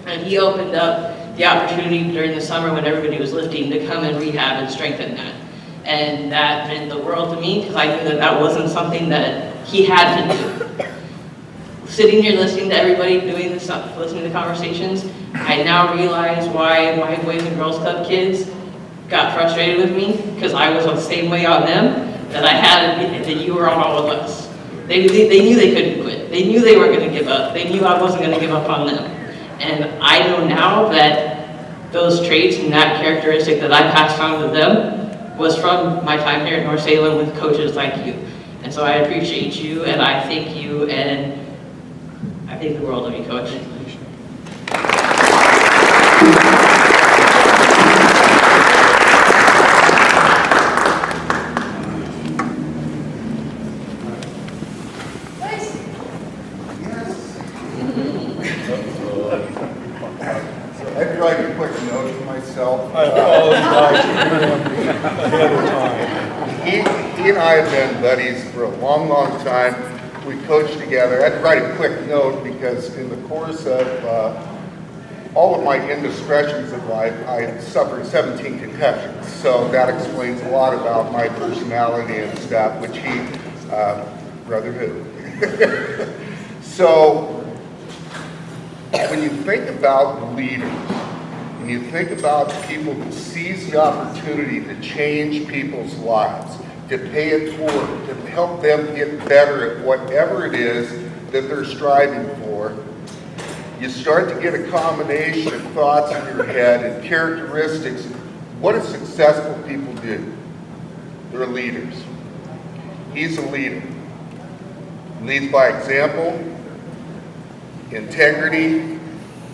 and he opened up the opportunity during the summer when everybody was lifting to come and rehab and strengthen that. And that meant the world to me, because I knew that that wasn't something that he had to do. Sitting here listening to everybody doing this stuff, listening to conversations, I now realize why my Boys and Girls Club kids got frustrated with me, because I was the same way on them that I had, that you were on all of us. They knew they couldn't quit. They knew they weren't going to give up. They knew I wasn't going to give up on them. And I know now that those traits and that characteristic that I passed on to them was from my time here at North Salem with coaches like you. And so I appreciate you, and I thank you, and I think the world of you, Coach.
I'd write a quick note to myself.
I apologize ahead of time.
He and I have been buddies for a long, long time. We coached together. I had to write a quick note because in the course of all of my indiscretions of life, I suffered 17 concussions. So that explains a lot about my personality and stuff, which he rather do. So when you think about leaders, when you think about people who seize the opportunity to change people's lives, to pay it forward, to help them get better at whatever it is that they're striving for, you start to get a combination of thoughts in your head and characteristics. What do successful people do? They're leaders. He's a leader. He leads by example, integrity,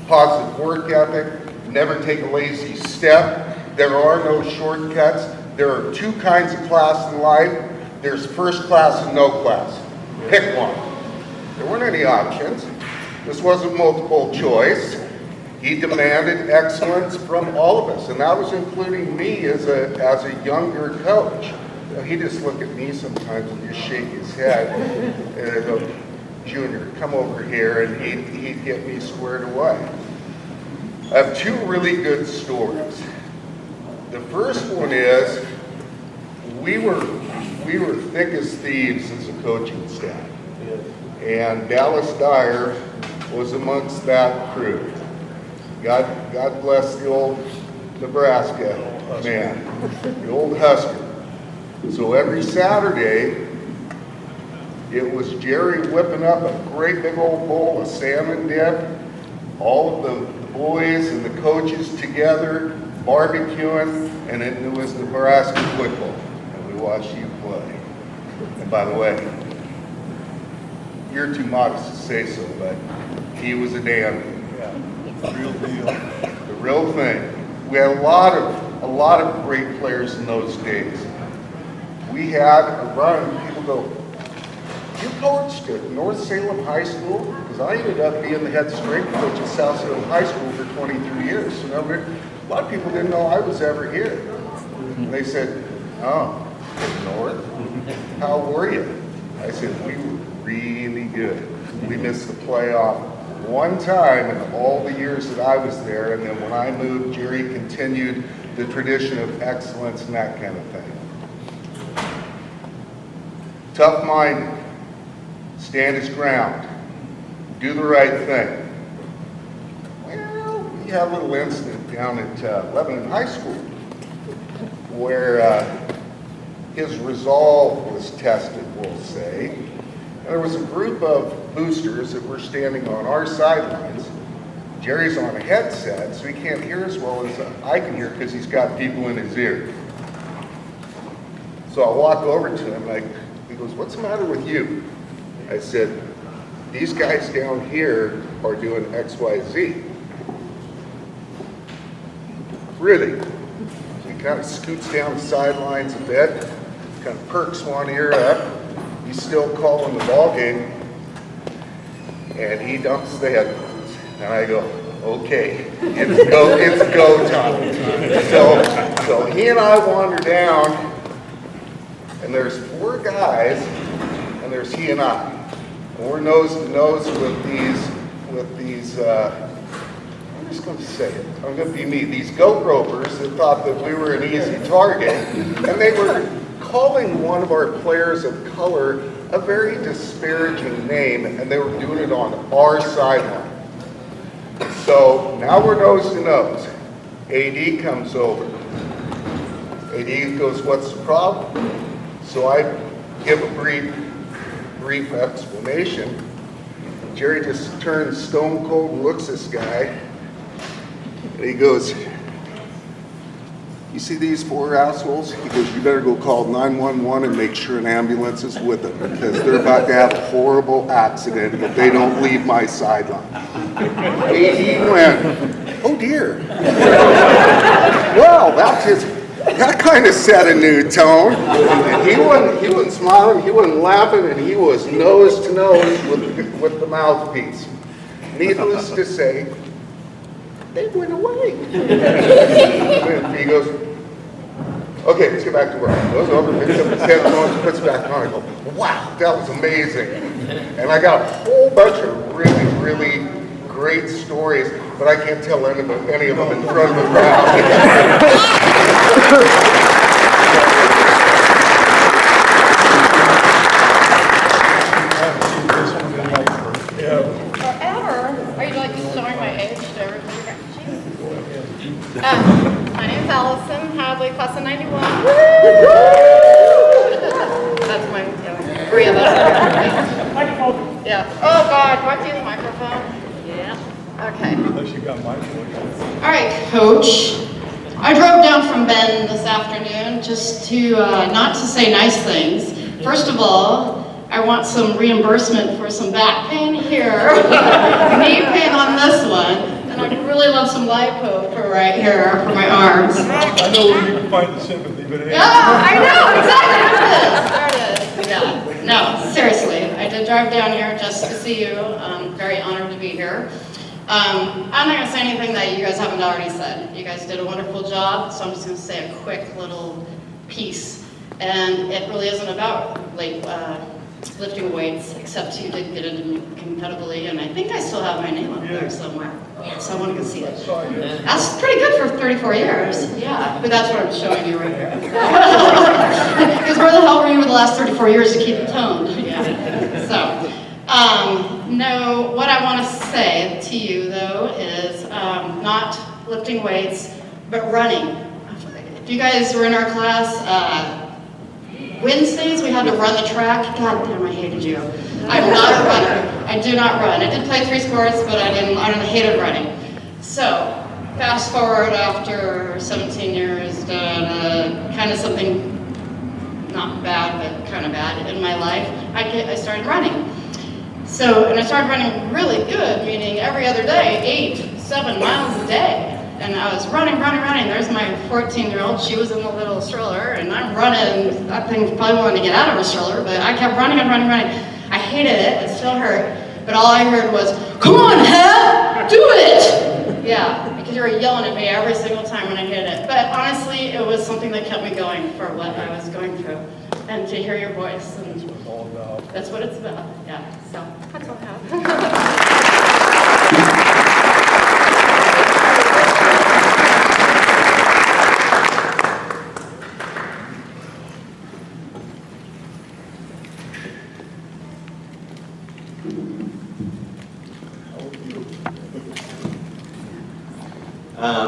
positive work ethic, never take a lazy step. There are no shortcuts. There are two kinds of class in life. There's first class and no class. Pick one. There weren't any options. This wasn't multiple choice. He demanded excellence from all of us, and that was including me as a younger coach. He just look at me sometimes and just shake his head and go, "Junior, come over here," and he'd get me squared away. I have two really good stories. The first one is we were thick as thieves as a coaching staff, and Dallas Dyer was amongst that crew. God bless the old Nebraska man, the old Husker. So every Saturday, it was Jerry whipping up a great big old bowl of salmon dip, all of the boys and the coaches together, barbecuing, and it was Nebraska football. And we watched you play. And by the way, you're too modest to say so, but he was a dandy.
Yeah, real deal.
The real thing. We had a lot of great players in those days. We had a run, people go, "You coached at North Salem High School?" Because I ended up being the head strength coach at South Salem High School for 23 years. So a lot of people didn't know I was ever here. And they said, "Oh, at North? How were you?" I said, "We were really good. We missed the playoff one time in all the years that I was there, and then when I moved, Jerry continued the tradition of excellence and that kind of thing." Tough-minded, stand his ground, do the right thing. Well, we had a little incident down at Lebanon High School where his resolve was tested, we'll say. And there was a group of boosters that were standing on our sidelines. Jerry's on a headset, so he can't hear as well as I can hear because he's got people in his ear. So I walk over to him, he goes, "What's the matter with you?" I said, "These guys down here are doing X, Y, Z." "Really?" So he kind of scoots down the sidelines a bit, kind of perks one ear up. He's still calling the ball game, and he dumps the headphones. And I go, "Okay, it's go time." So he and I wander down, and there's four guys, and there's he and I. And we're nose to nose with these I'm just going to say it, I'm going to be me, these goat ropers that thought that we were an easy target, and they were calling one of our players of color a very disparaging name, and they were doing it on our sideline. So now we're nose to nose. AD comes over. AD goes, "What's the problem?" So I give a brief explanation. Jerry just turns stone cold and looks at this guy, and he goes, "You see these 4 assholes?" He goes, "You better go call 911 and make sure an ambulance is with them, because they're about to have a horrible accident if they don't leave my sideline." He went, "Oh dear." Well, that kind of set a new tone. And he wasn't smiling, he wasn't laughing, and he was nose to nose with the mouthpiece. Needless to say, they went away. And he goes, "Okay, let's get back to work." He goes over, picks up his headphones, puts it back on. I go, "Wow, that was amazing." And I got a whole bunch of really, really great stories, but I can't tell any of them in front of the crowd.
Forever? Are you like showing my age to everybody? My name's Allison Hadley, class of 91. That's my, yeah, 3 of us. Microphone. Yeah. Oh God, do I have to use a microphone? Yeah. Okay.
Unless you got my voice.
All right, Coach. I drove down from Bend this afternoon just to, not to say nice things. First of all, I want some reimbursement for some back pain here, knee pain on this one, and I'd really love some lipo for right here for my arms.
I know where you can find the sympathy, but it ain't.
Yeah, I know, exactly. There it is. Yeah. No, seriously, I did drive down here just to see you. I'm very honored to be here. I'm not going to say anything that you guys haven't already said. You guys did a wonderful job, so I'm just going to say a quick little piece. And it really isn't about lifting weights, except you did get it competitively, and I think I still have my name up there somewhere. So I want to see it. That's pretty good for 34 years. Yeah, but that's what I'm showing you right here. Because where the hell were you for the last 34 years to keep it toned? Yeah. So. No, what I want to say to you though is not lifting weights, but running. If you guys were in our class, Wednesdays we had to run the track. God damn, I hated you. I'm not a runner. I do not run. I did play 3 sports, but I hated running. So, fast forward after 17 years, kind of something not bad, but kind of bad in my life, I started running. So, and I started running really good, meaning every other day, 8-7 miles a day. And I was running. There's my 14-year-old. She was in the little stroller, and I'm running. That thing probably wanted to get out of her stroller, but I kept running. I hated it. It still hurt. But all I heard was, "Come on, Head, do it!" Yeah, because you were yelling at me every single time when I hit it. But honestly, it was something that kept me going for what I was going through. And to hear your voice. And that's what it's all about. That's what it's about. Yeah, so that's all I have.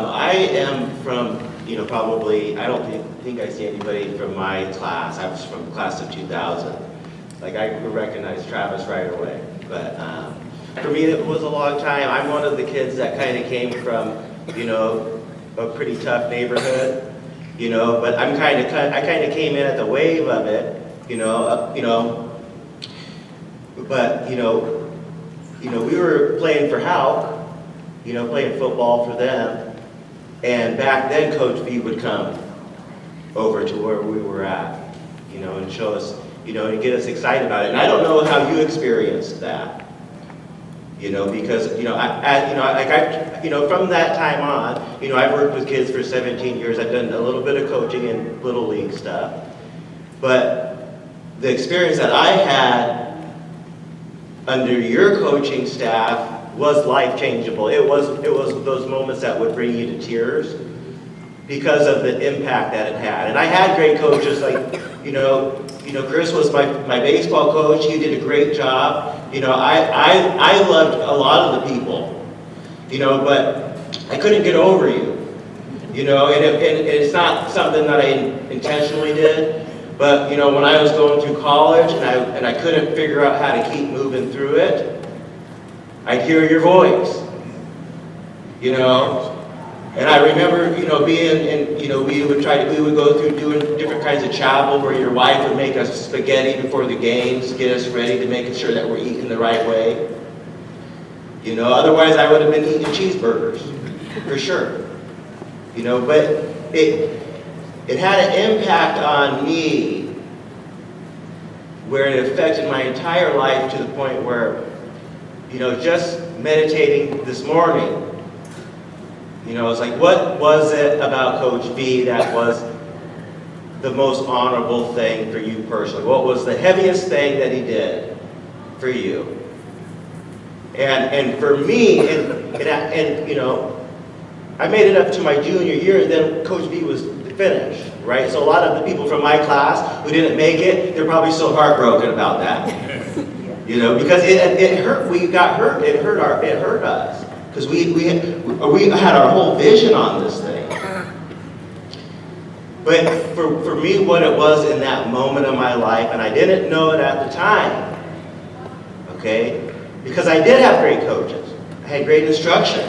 I am from, probably, I don't think I see anybody from my class. I was from the class of 2000. Like, I would recognize Travis right away. But for me, it was a long time. I'm one of the kids that kind of came from, a pretty tough neighborhood, but I kind of came in at the wave of it, but, we were playing for Houck, playing football for them. And back then, Coach V would come over to where we were at, and show us, and get us excited about it. And I don't know how you experienced that, because, from that time on, I've worked with kids for 17 years. I've done a little bit of coaching and little league stuff. But the experience that I had under your coaching staff was life-changeable. It was those moments that would bring you to tears because of the impact that it had. And I had great coaches like, Chris was my baseball coach. He did a great job. I loved a lot of the people, but I couldn't get over you, and it's not something that I intentionally did, But, you know, when I was going through college and I couldn't figure out how to keep moving through it, I'd hear your voice, you know. And I remember, you know, being in, you know, we would go through doing different kinds of chapel where your wife would make us spaghetti before the games, get us ready to make sure that we're eating the right way. You know, otherwise I would have been eating cheeseburgers, for sure. You know, but it had an impact on me where it affected my entire life to the point where, you know, just meditating this morning, you know, it's like, what was it about Coach V that was the most honorable thing for you personally? What was the heaviest thing that he did for you? And for me, and you know, I made it up to my junior year, and then Coach V was finished, right? So a lot of the people from my class who didn't make it, they're probably still heartbroken about that. You know, because it hurt. We got hurt. It hurt us because we had our whole vision on this thing. But for me, what it was in that moment of my life, and I didn't know it at the time, okay, because I did have great coaches. I had great instruction,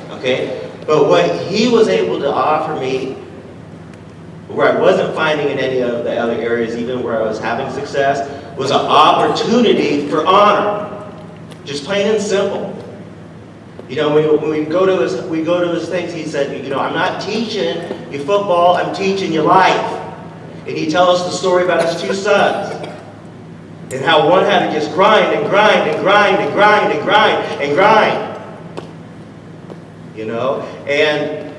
okay. But what he was able to offer me, where I wasn't finding in any of the other areas, even where I was having success, was an opportunity for honor. Just plain and simple. You know, when we go to his things, he said, you know, I'm not teaching you football, I'm teaching you life. And he tells us the story about his two sons. And how one had to just grind and grind and grind and grind and grind and grind. You know, and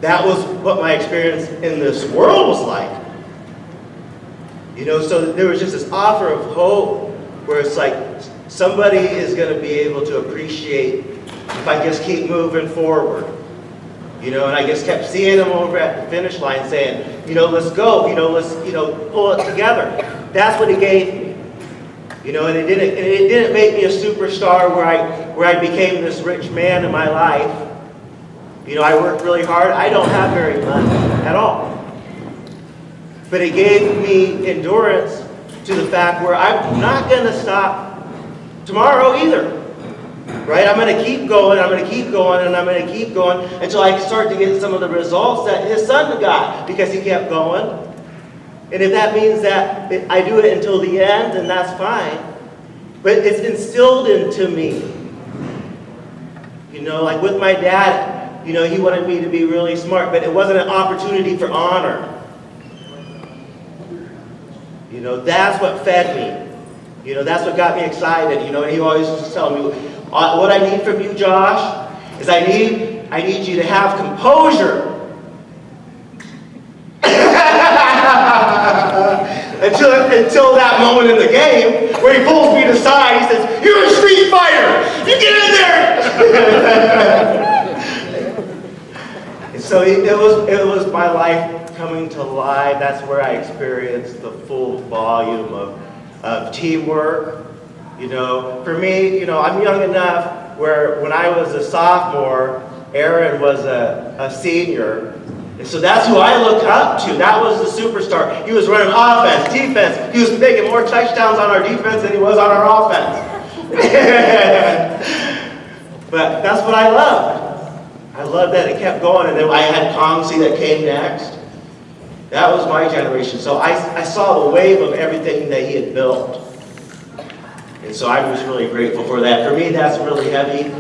that was what my experience in this world was like. You know, so there was just this offer of hope where it's like somebody is going to be able to appreciate if I just keep moving forward. You know, and I just kept seeing them over at the finish line saying, you know, let's go, you know, let's, you know, pull it together. That's what he gave me. You know, and it didn't make me a superstar where I became this rich man in my life. You know, I worked really hard. I don't have very much at all. But it gave me endurance to the fact where I'm not going to stop tomorrow either. Right? I'm going to keep going, I'm going to keep going, and I'm going to keep going until I start to get some of the results that his son got because he kept going. And if that means that I do it until the end, then that's fine. But it's instilled into me. You know, like with my dad, you know, he wanted me to be really smart, but it wasn't an opportunity for honor. You know, that's what fed me. You know, that's what got me excited. You know, and he always used to tell me, what I need from you, Josh, is I need you to have composure. Until that moment in the game where he pulls me to the side, he says, "You're a street fighter! You get in there!" And so it was my life coming to life. That's where I experienced the full volume of teamwork. You know, for me, you know, I'm young enough where when I was a sophomore, Aaron was a senior. And so that's who I looked up to. That was the superstar. He was running offense, defense. He was making more touchdowns on our defense than he was on our offense. But that's what I loved. I loved that it kept going. And then I had Kongsi that came next. That was my generation. So I saw the wave of everything that he had built. And so I was really grateful for that. For me, that's really heavy.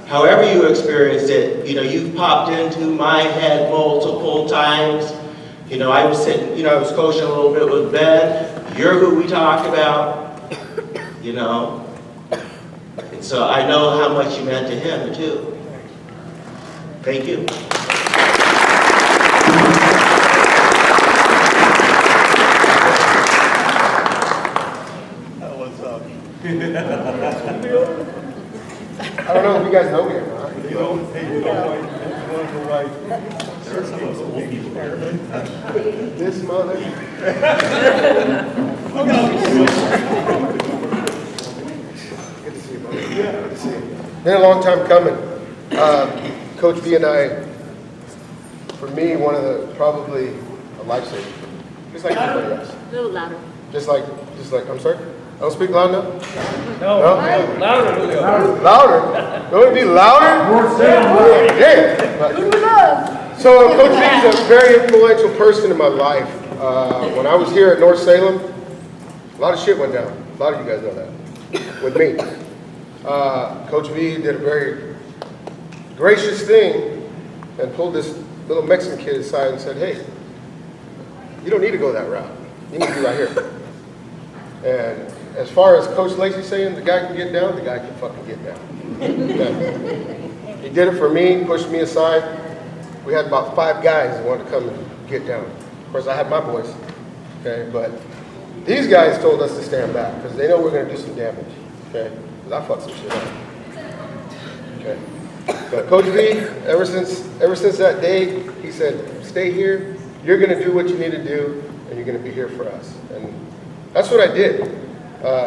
However you experienced it, you know, you've popped into my head multiple times. You know, I was sitting, you know, I was coaching a little bit with Ben. You're who we talked about, you know. And so I know how much you meant to him, too. Thank you.
That was
I don't know if you guys know me or not.
You know, hey, you want to go right?
This mother. Good to see you, buddy. Yeah, good to see you. Been a long time coming. Coach V and I, for me, one of the, probably a lifesaver. just like everybody else.
A little louder.
Just like, I'm sorry? I don't speak loud enough?
No, louder, Julio.
Louder? Don't it be louder? Yeah. So Coach V is a very influential person in my life. When I was here at North Salem, a lot of shit went down. A lot of you guys know that. With me. Coach V did a very gracious thing and pulled this little Mexican kid aside and said, hey, you don't need to go that route. You need to be right here. And as far as Coach Lacey saying the guy can get down, the guy can fucking get down. He did it for me, pushed me aside. We had about 5 guys that wanted to come and get down. Of course, I had my boys, okay? But these guys told us to stand back because they know we're going to do some damage, okay? Because I fucked some shit up, okay? But Coach V, ever since that day, he said, stay here. You're going to do what you need to do, and you're going to be here for us. And that's what I did.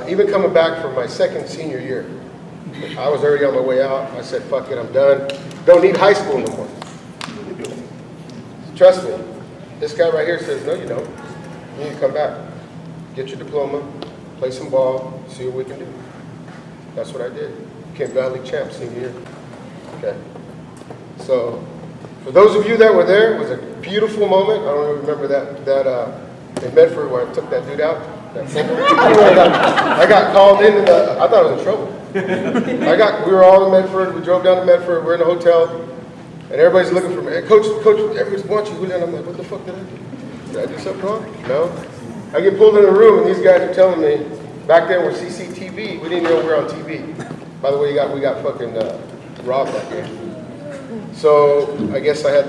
Even coming back from my second senior year, I was already on my way out. I said, fuck it, I'm done. Don't need high school no more. Trust me. This guy right here says, no, you don't. You need to come back. Get your diploma, play some ball, see what we can do. That's what I did. Became Valley champ senior year. Okay. So, for those of you that were there, it was a beautiful moment. I don't remember that in Medford where I took that dude out. I got called into I thought I was in trouble. We were all in Medford. We drove down to Medford. We're in a hotel, and everybody's looking for me. Hey, coach, everybody's watching you. And I'm like, what the fuck did I do? Did I do something wrong? No. I get pulled in a room, and these guys are telling me, back then we're CCTV. We didn't know we were on TV. By the way, we got fucking robbed that day. So I guess I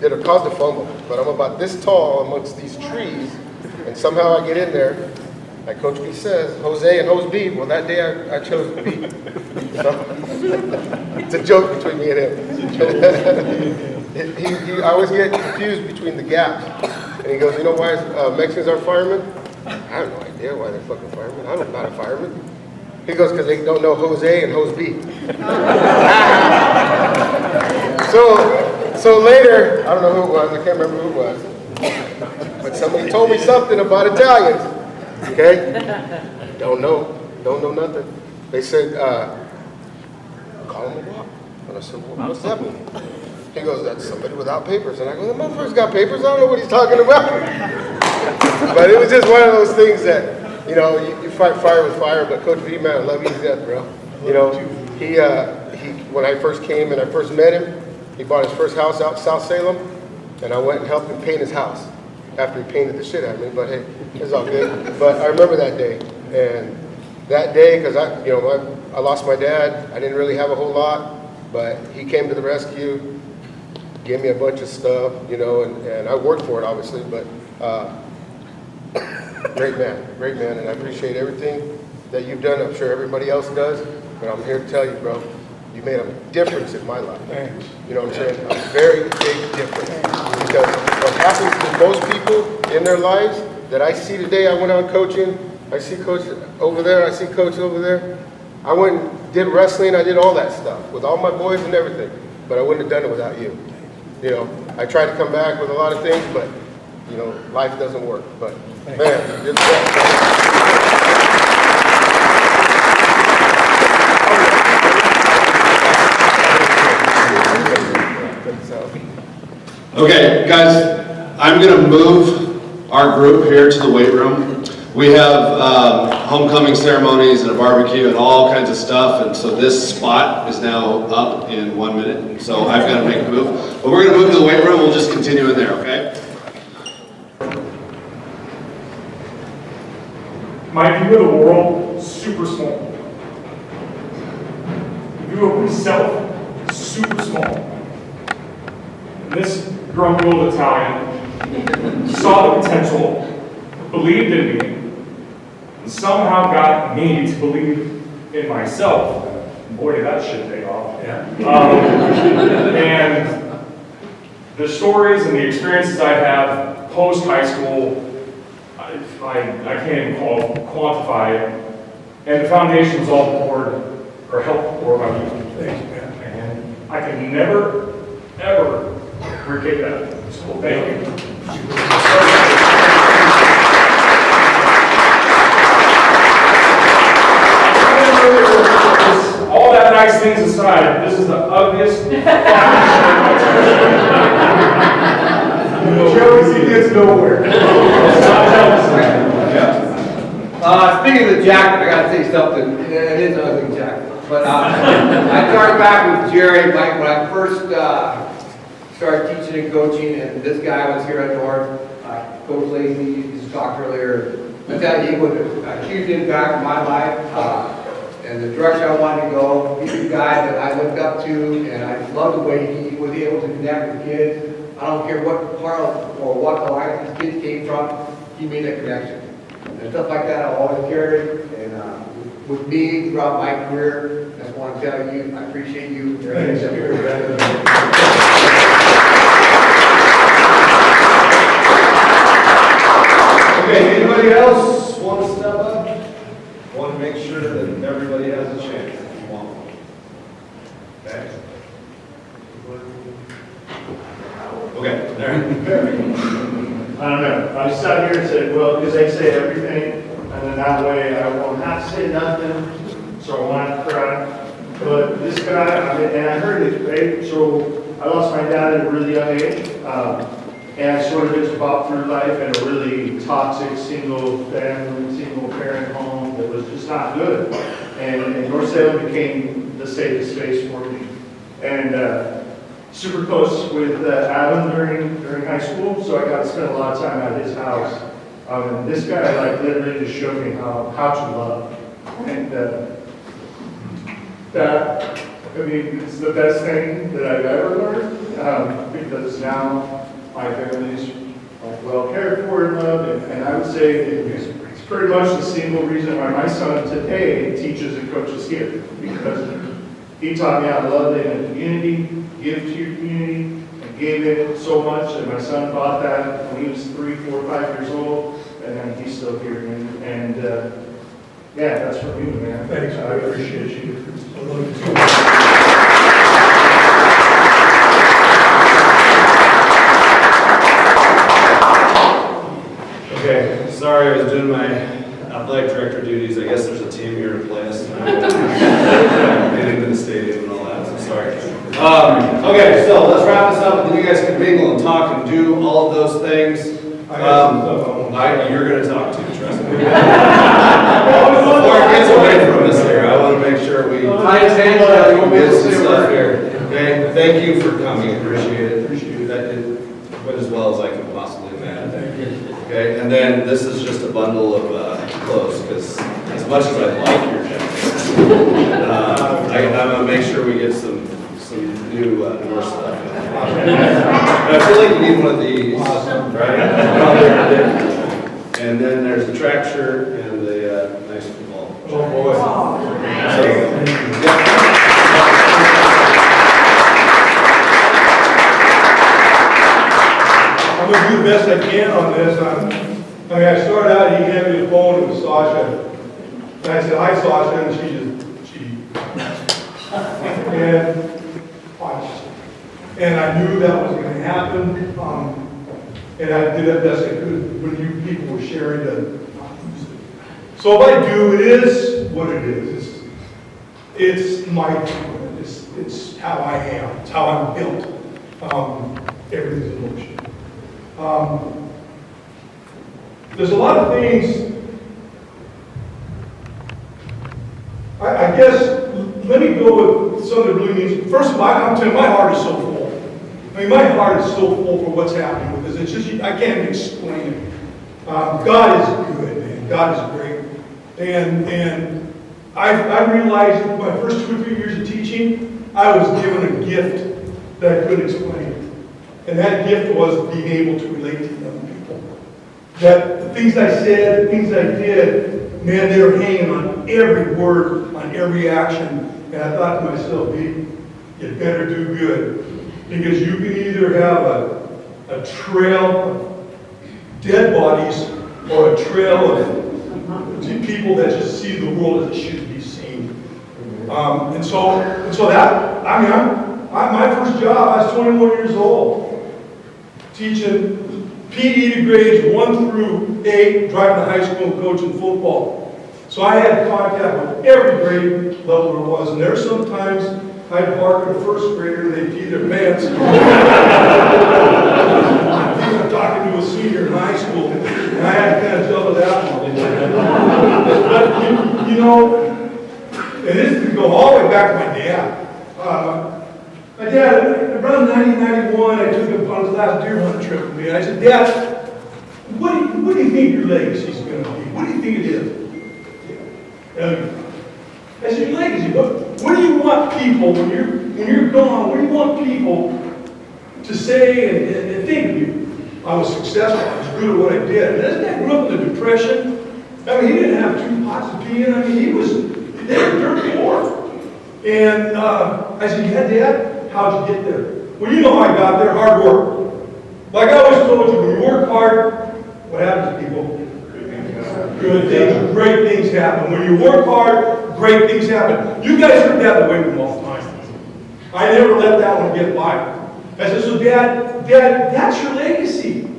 did a cause to fumble, but I'm about this tall amongst these trees, and somehow I get in there, like Coach B says, Jose and Hose B. Well, that day I chose B. So, it's a joke between me and him. I always get confused between the gaps. And he goes, you know why Mexicans are firemen? I have no idea why they're fucking firemen. I'm not a fireman. He goes, because they don't know Jose and Hose B. So later, I don't know who it was, I can't remember who it was, but somebody told me something about Italians, okay? Don't know nothing. They said, call him a walk. And I said, well, what's that mean? He goes, that's somebody without papers. And I go, the motherfucker's got papers, I don't know what he's talking about. But it was just one of those things that, you know, you fight fire with fire, but Coach V, man, I love you to death, bro. You know, he when I first came and I first met him, he bought his first house out in South Salem, and I went and helped him paint his house after he painted the shit out of me, but hey, it's all good. But I remember that day, and that day, because I lost my dad, I didn't really have a whole lot, but he came to the rescue, gave me a bunch of stuff, you know, and I worked for it, obviously, but great man, and I appreciate everything that you've done. I'm sure everybody else does, but I'm here to tell you, bro, you made a difference in my life. You know what I'm saying? A very big difference. Because what happens to most people in their lives that I see today, I went on coaching, I see coach over there, I see coach over there. I went and did wrestling, I did all that stuff with all my boys and everything, but I wouldn't have done it without you. You know, I tried to come back with a lot of things, but, you know, life doesn't work. But, man, good stuff.
Okay, guys, I'm going to move our group here to the weight room. We have homecoming ceremonies and a barbecue and all kinds of stuff, and so this spot is now up in 1 minute, so I've got to make a move. But we're going to move to the weight room, we'll just continue in there, okay?
My view of the world is super small. The view of myself is super small. And this grumpy old Italian saw the potential, believed in me, and somehow got me to believe in myself. And boy, did that shit pay off. And the stories and the experiences I have post-high school, I can't even quantify it. And the foundation was all poured, or helped pour by you. Thank you, man. And I can never, ever repay that. So thank you. nice things aside, this is the ugliest.
Jealousy gets nowhere.
Speaking of the jacket, I gotta say something. It is an ugly jacket. But I started back with Jerry when I first started teaching and coaching, and this guy was here at North. Coach Lacy, you just talked earlier. I tell you, he was a huge impact in my life and the direction I wanted to go. He's a guy that I looked up to, and I love the way he was able to connect with kids. I don't care what part or what life these kids came from, he made that connection. And stuff like that I've always carried. And with me throughout my career, I just want to tell you, I appreciate you.
Thanks.
Okay, anybody else want to step up? Want to make sure that everybody has a chance. Come on. Okay. Okay, there.
I don't know. I sat here and said, well, because they say everything, and then that way I won't have to say nothing, so I won't have to cry. But this guy, and I heard it, right? So I lost my dad at a really young age, and I sort of just fought through life in a really toxic single parent home that was just not good. And North Salem became the safest space for me. And super close with Adam during high school, so I got to spend a lot of time at his house. And this guy like literally just showed me how to love. And that, I mean, it's the best thing that I've ever learned, because now my family's well cared for and loved, and I would say it's pretty much the single reason why my son today teaches and coaches here, because he taught me how to love in a community, give to your community, and gave it so much, and my son bought that when he was 3, 4, 5 years old, and he's still here, and yeah, that's for me, man.
Thanks, I appreciate you. I love you too.
Okay, sorry, I was doing my athletic director duties. I guess there's a team here to play us. Getting to the stadium and all that, so sorry. Okay, so let's wrap this up, and then you guys can mingle and talk and do all of those things. You're going to talk to, trust me. Before it gets away from us here, I want to make sure we get some stuff here. Okay, thank you for coming. Appreciate it. That did went as well as I could possibly imagine. Okay, and then this is just a bundle of clothes, because as much as I like your jacket, I'm going to make sure we get some new North stuff. I feel like you need one of these, right? And then there's a track shirt and a nice football.
Oh boy. I'm going to do the best I can on this. I mean, I started out, he handed me the phone, it was Sasha. And I said, hi, Sasha, and she and I knew that was going to happen. And I did the best I could when you people were sharing the. So if I do, it is what it is. It's my, it's how I am. It's how I'm built. Everything's emotion. There's a lot of things. I guess let me go with something that really means. First of all, I'm telling you, my heart is so full. I mean, my heart is so full for what's happening with this. It's just, I can't even explain it. God is good, man. God is great. And I realized my first 2 or 3 years of teaching, I was given a gift that I couldn't explain. And that gift was being able to relate to young people. That the things I said, the things I did, man, they were hanging on every word, on every action. And I thought to myself, you better do good. Because you can either have a trail of dead bodies or a trail of people that just see the world as it should be seen. And so that, I mean, my first job, I was 21 years old, teaching PE to grades 1 through 8, driving to high school and coaching football. So I had contact with every grade level there was, and there's sometimes I'd park at a first grader and they'd pee their pants. I'm talking to a senior in high school, and I had to kind of tell her that one. But you know, and this could go all the way back to my dad. My dad, around 1991, I took him on his last deer hunt trip with me, and I said, Dad, what do you think your legacy's going to be? What do you think it is? I said, your legacy, what do you want people, when you're gone, what do you want people to say and think of you? I was successful, I was good at what I did. And as I grew up in the Depression, I mean, he didn't have 2 pots of pee in. I mean, they were dirt poor. And I said, yeah, Dad, how'd you get there? Well, you know how I got there, hard work. Like I always told you, when you work hard, what happens to people? Good things, great things happen. When you work hard, great things happen. You guys heard that the way from all the time. I never let that one get by. I said, so Dad, that's your legacy.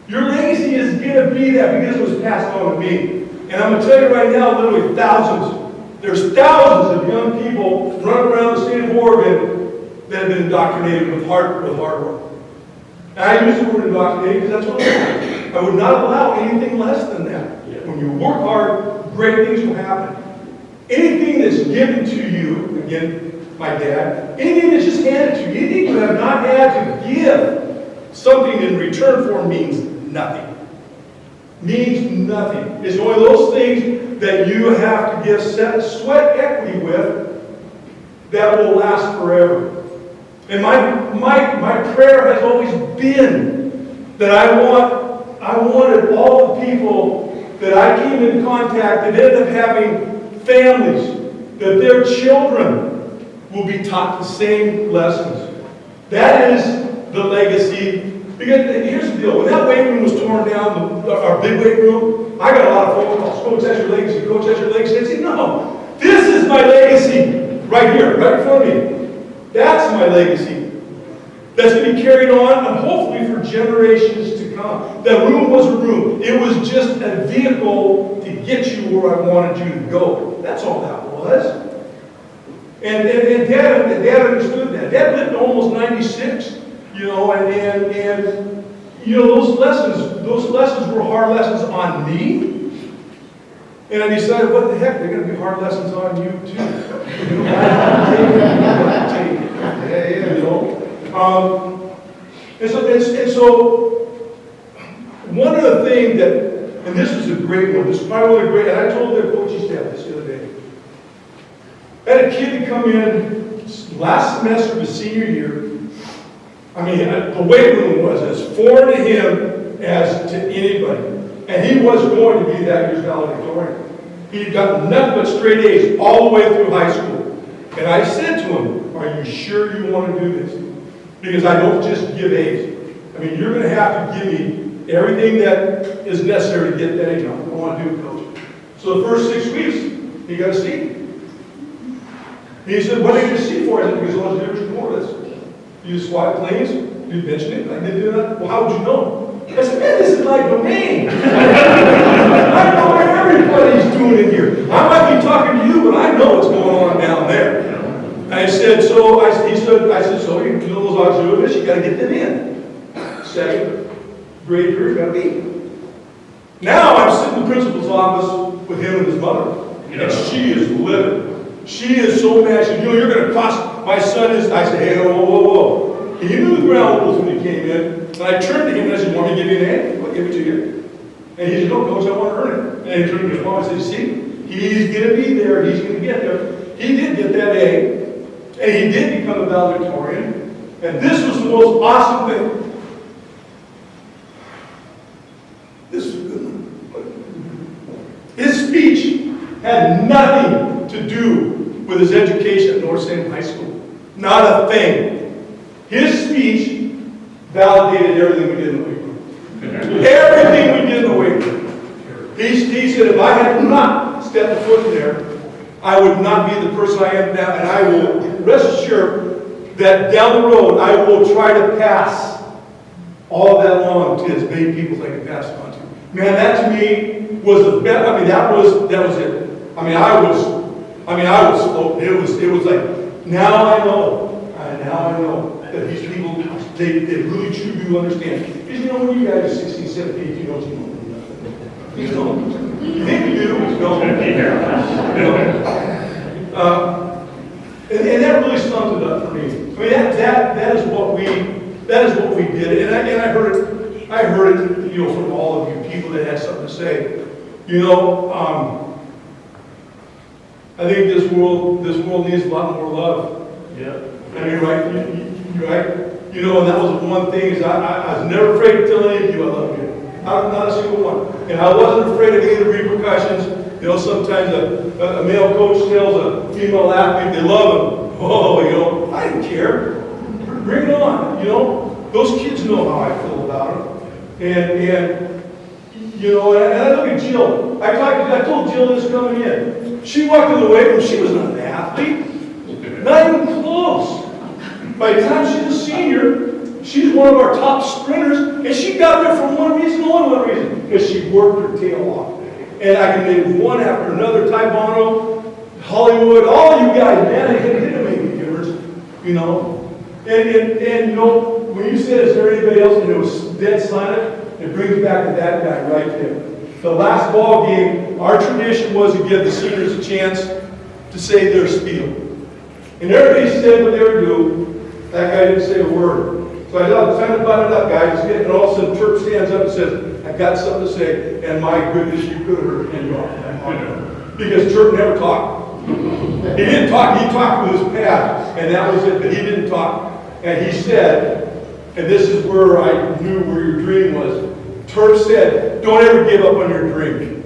Your legacy is going to be that because it was passed on to me. And I'm going to tell you right now, literally thousands. There's thousands of young people running around the state of Oregon that have been indoctrinated with hard work. And I use the word indoctrinated because that's what it is. I would not allow anything less than that. When you work hard, great things will happen. Anything that's given to you, again, my dad, anything that's just handed to you, anything you have not had to give something in return for means nothing. Means nothing. It's only those things that you have to give sweat equity with that will last forever. And my prayer has always been that I wanted all the people that I came in contact that ended up having families, that their children will be taught the same lessons. That is the legacy. Because here's the deal, when that weight room was torn down, our big weight room, I got a lot of phone calls. Coach, that's your legacy. Coach, that's your legacy. I said, no, this is my legacy right here, right in front of me. That's my legacy. That's going to be carried on, and hopefully for generations to come. That room was a room. It was just a vehicle to get you where I wanted you to go. That's all that was. And Dad understood that. Dad lived to almost 96, you know, and you know, those lessons were hard lessons on me. And I decided, what the heck, they're going to be hard lessons on you too. You know, you know. And so one of the things that, and this is a great one, this is probably one of the great, and I told their coaching staff this the other day. I had a kid that come in last semester of his senior year. I mean, the weight room was as foreign to him as to anybody. And he was going to be that year's valedictorian. He got nothing but straight A's all the way through high school. And I said to him, are you sure you want to do this? Because I don't just give A's. I mean, you're going to have to give me everything that is necessary to get that A. I don't want to do it, Coach. So the first 6 weeks, he got a C. He said, what did you get a C for? I said, because I was the average before this. You squat planes, you mentioned it, I didn't do that. Well, how would you know? I said, man, this is my domain. I know what everybody's doing in here. I might be talking to you, but I know what's going on down there. I said, so you know those auxiliaries, you got to get them in. Second grade period, got to be. Now I'm sitting in the principal's office with him and his mother, and she is livid. She is so mad. She said, you know, you're going to cost my son is. I said, hey, whoa. And he knew the ground rules when he came in. And I turned to him and I said, want me to give you an A? I'll give it to you. And he said, no, Coach, I want to earn it. And he turned to his mom and said, see, he's going to be there. He's going to get there. He did get that A. And he did become a valedictorian. And this was the most awesome thing. This was a good one. His speech had nothing to do with his education at North Salem High School. Not a thing. His speech validated everything we did in the weight room. Everything we did in the weight room. He said, if I had not stepped a foot in there, I would not be the person I am now, and I will rest assured that down the road, I will try to pass all that along to as many people as I can pass it on to. Man, that to me was the best. I mean, that was it. I was floating. It was like, now I know that these people, they really truly do understand. Because you know, when you guys are 16, 17, 18, you don't know nothing. You don't. You think you do, but you don't. And that really summed it up for me. I mean, that is what we did. And I heard it, you know, from all of you people that had something to say. You know, I think this world needs a lot more love.
Yeah.
I mean, right? You know, and that was one thing is I was never afraid to tell any of you I love you. Not a single one. And I wasn't afraid of any of the repercussions. You know, sometimes a male coach tells a female athlete they love him. Oh, you know, I didn't care. Bring it on. You know, those kids know how I feel about them. And you know, and I look at Jill. I told Jill this coming in. She walked in the weight room. She was not an athlete. Not even close. By the time she's a senior, she's one of our top sprinters, and she got there for one reason, only one reason, because she worked her tail off. And I can name one after another, Taibano, Hollywood, all you guys, man, it didn't make any difference, you know. And you know, when you said, is there anybody else, and it was dead silent, it brings back to that guy right there. The last ball game, our tradition was to give the seniors a chance to say their spiel. And everybody said what they were doing. That guy didn't say a word. So I thought, time to button it up, guys. And all of a sudden, Turp stands up and says, I got something to say. And my goodness, you could have heard him off. Because Turp never talked. He didn't talk. He talked with his pad. And that was it. But he didn't talk. And he said, and this is where I knew where your dream was. Turp said, don't ever give up on your dream.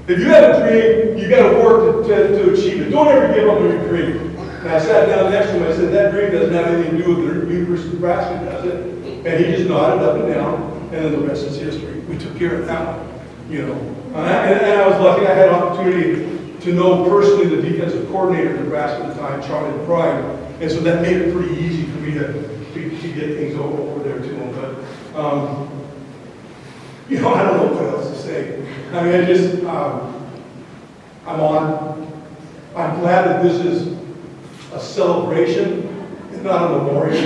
If you have a dream, you got to work to achieve it. Don't ever give up on your dream. And I sat down next to him, I said, that dream doesn't have anything to do with the University of Nebraska, does it? And he just nodded up and down, and then the rest is history. We took care of that one, you know. And I was lucky I had an opportunity to know personally the defensive coordinator in Nebraska at the time, Charlie Pride, and so that made it pretty easy for me to get things over there to him. But, you know, I don't know what else to say. I mean, I'm glad that this is a celebration and not a memorial.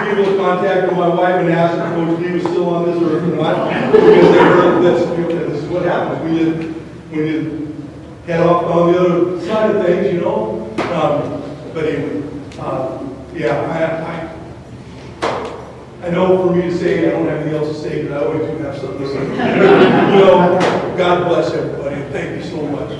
People contacted my wife and asked if Coach D was still on this earth or not, because they heard this is what happens when you head off on the other side of things, you know. But anyway, yeah, I know for me to say I don't have anything else to say, but I always do have something to say. You know, God bless everybody, and thank you so much.